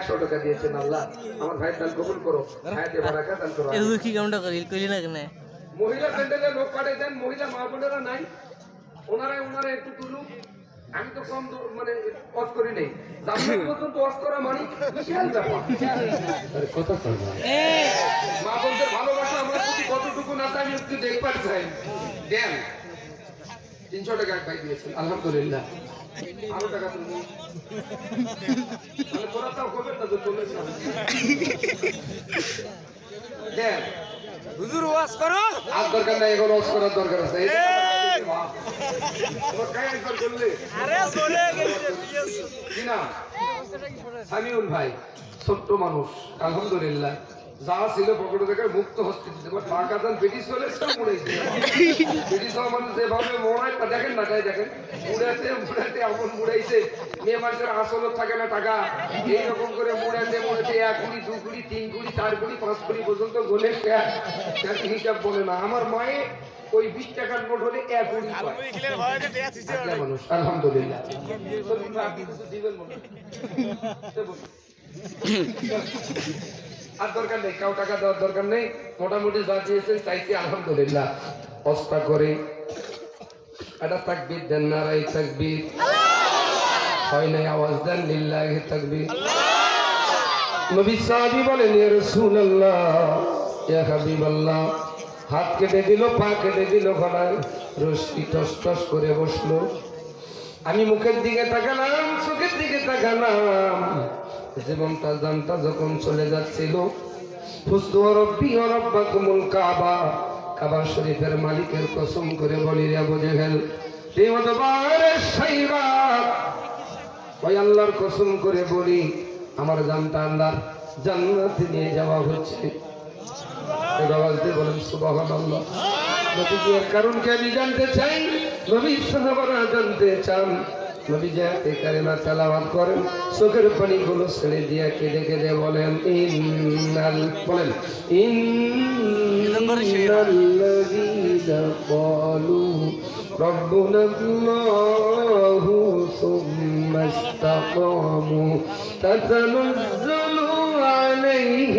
100 টাকা দিয়েছেন। আল্লাহ আমার ভাইয়ের দান কবুল করো, হায়াতে বারাকাত দান করো। কি কামটা কইলি না কেন? মহিলা প্যান্ডেলে লোক পাঠিয়ে দেন, মহিলা মা বোনেরা নাই, ওনারা একটু তুলুন। আমি তো কম মানে ওয়াজ করি নেই, জান্নাত পর্যন্ত ওয়াজ করা মানে বিশাল ব্যাপার। কথা বলবো মা বোনদের ভালোবাসা আমার প্রতি কতটুকু না তা আমি একটু দেখবার চাই। দেন 300 টাকা এক ভাই দিয়েছেন, আলহামদুলিল্লাহ। আরো টাকা তুলুন। মানে তোরা তাও করবেন না যে চলে যাবে। দেন হুজুর ওয়াজ করো। আর দরকার নাই, এখন ওয়াজ করার দরকার আছে। কি নাম? সামিউল ভাই। ছোট্ট মানুষ, আলহামদুলিল্লাহ। যা ছিল পকেটে থেকে মুক্ত হচ্ছে। টাকা দান ব্রিটিশ হলে সব মুড়াইছে। ব্রিটিশ মানুষ যেভাবে মোড়ায় তা দেখেন না, তাই দেখেন মুড়াতে মুড়াতে এমন মুড়াইছে, মেয়ে মানুষের আসলও থাকে না টাকা। এইরকম করে মুড়াতে মুড়াতে 1 কুড়ি 2 কুড়ি 3 কুড়ি 4 কুড়ি 5 কুড়ি পর্যন্ত গোলে হিসাব বলে না। আমার মায়ে ওই 20 টাকার নোট হলে 1 কুড়ি পায় মানুষ, আলহামদুলিল্লাহ। আর দরকার নেই, কাউ টাকা দেওয়ার দরকার নেই। মোটামুটি যা দিয়েছেন চাইছি, আলহামদুলিল্লাহ। অস্তা করে একটা তাকবীর দেন, নারায়ে তাকবীর। হয় নাই আওয়াজ দেন, লিল্লাহি তাকবীর। নবী সাহাবী বলেন, ইয়া রাসূলুল্লাহ, ইয়া হাবিবাল্লাহ। হাত কেটে দিল, পা কেটে দিল, গলায় রশি টস টস করে বসলো। আমি মুখের দিকে তাকালাম, চোখের দিকে তাকালাম, জীবন তার জানটা যখন চলে যাচ্ছিল, ফুস্তু রব্বি ও রব্বাকুমুল কাবা, কাবা শরীফের মালিকের কসম করে বলি রে আবু জেহেল, এই মতবারে সাইবা, ওই আল্লাহর কসম করে বলি আমার জানটা আল্লাহর জান্নাতে নিয়ে যাওয়া হচ্ছে। এই আওয়াজ দিয়ে বলেন সুবহানাল্লাহ। নবীজি এর কারণ কি আমি জানতে চাই, নবী সাহাবারা জানতে চান। নবী যে কালেমা তেলাওয়াত করেন, চোখের পানিগুলো ছেড়ে দিয়ে কেঁদে কেঁদে বলেন বলেন ইন্নাল্লাযীনা ক্বালু রাব্বুনাল্লাহু সুম্মা ইসতাকামু তাতানাজ্জালু আলাইহিম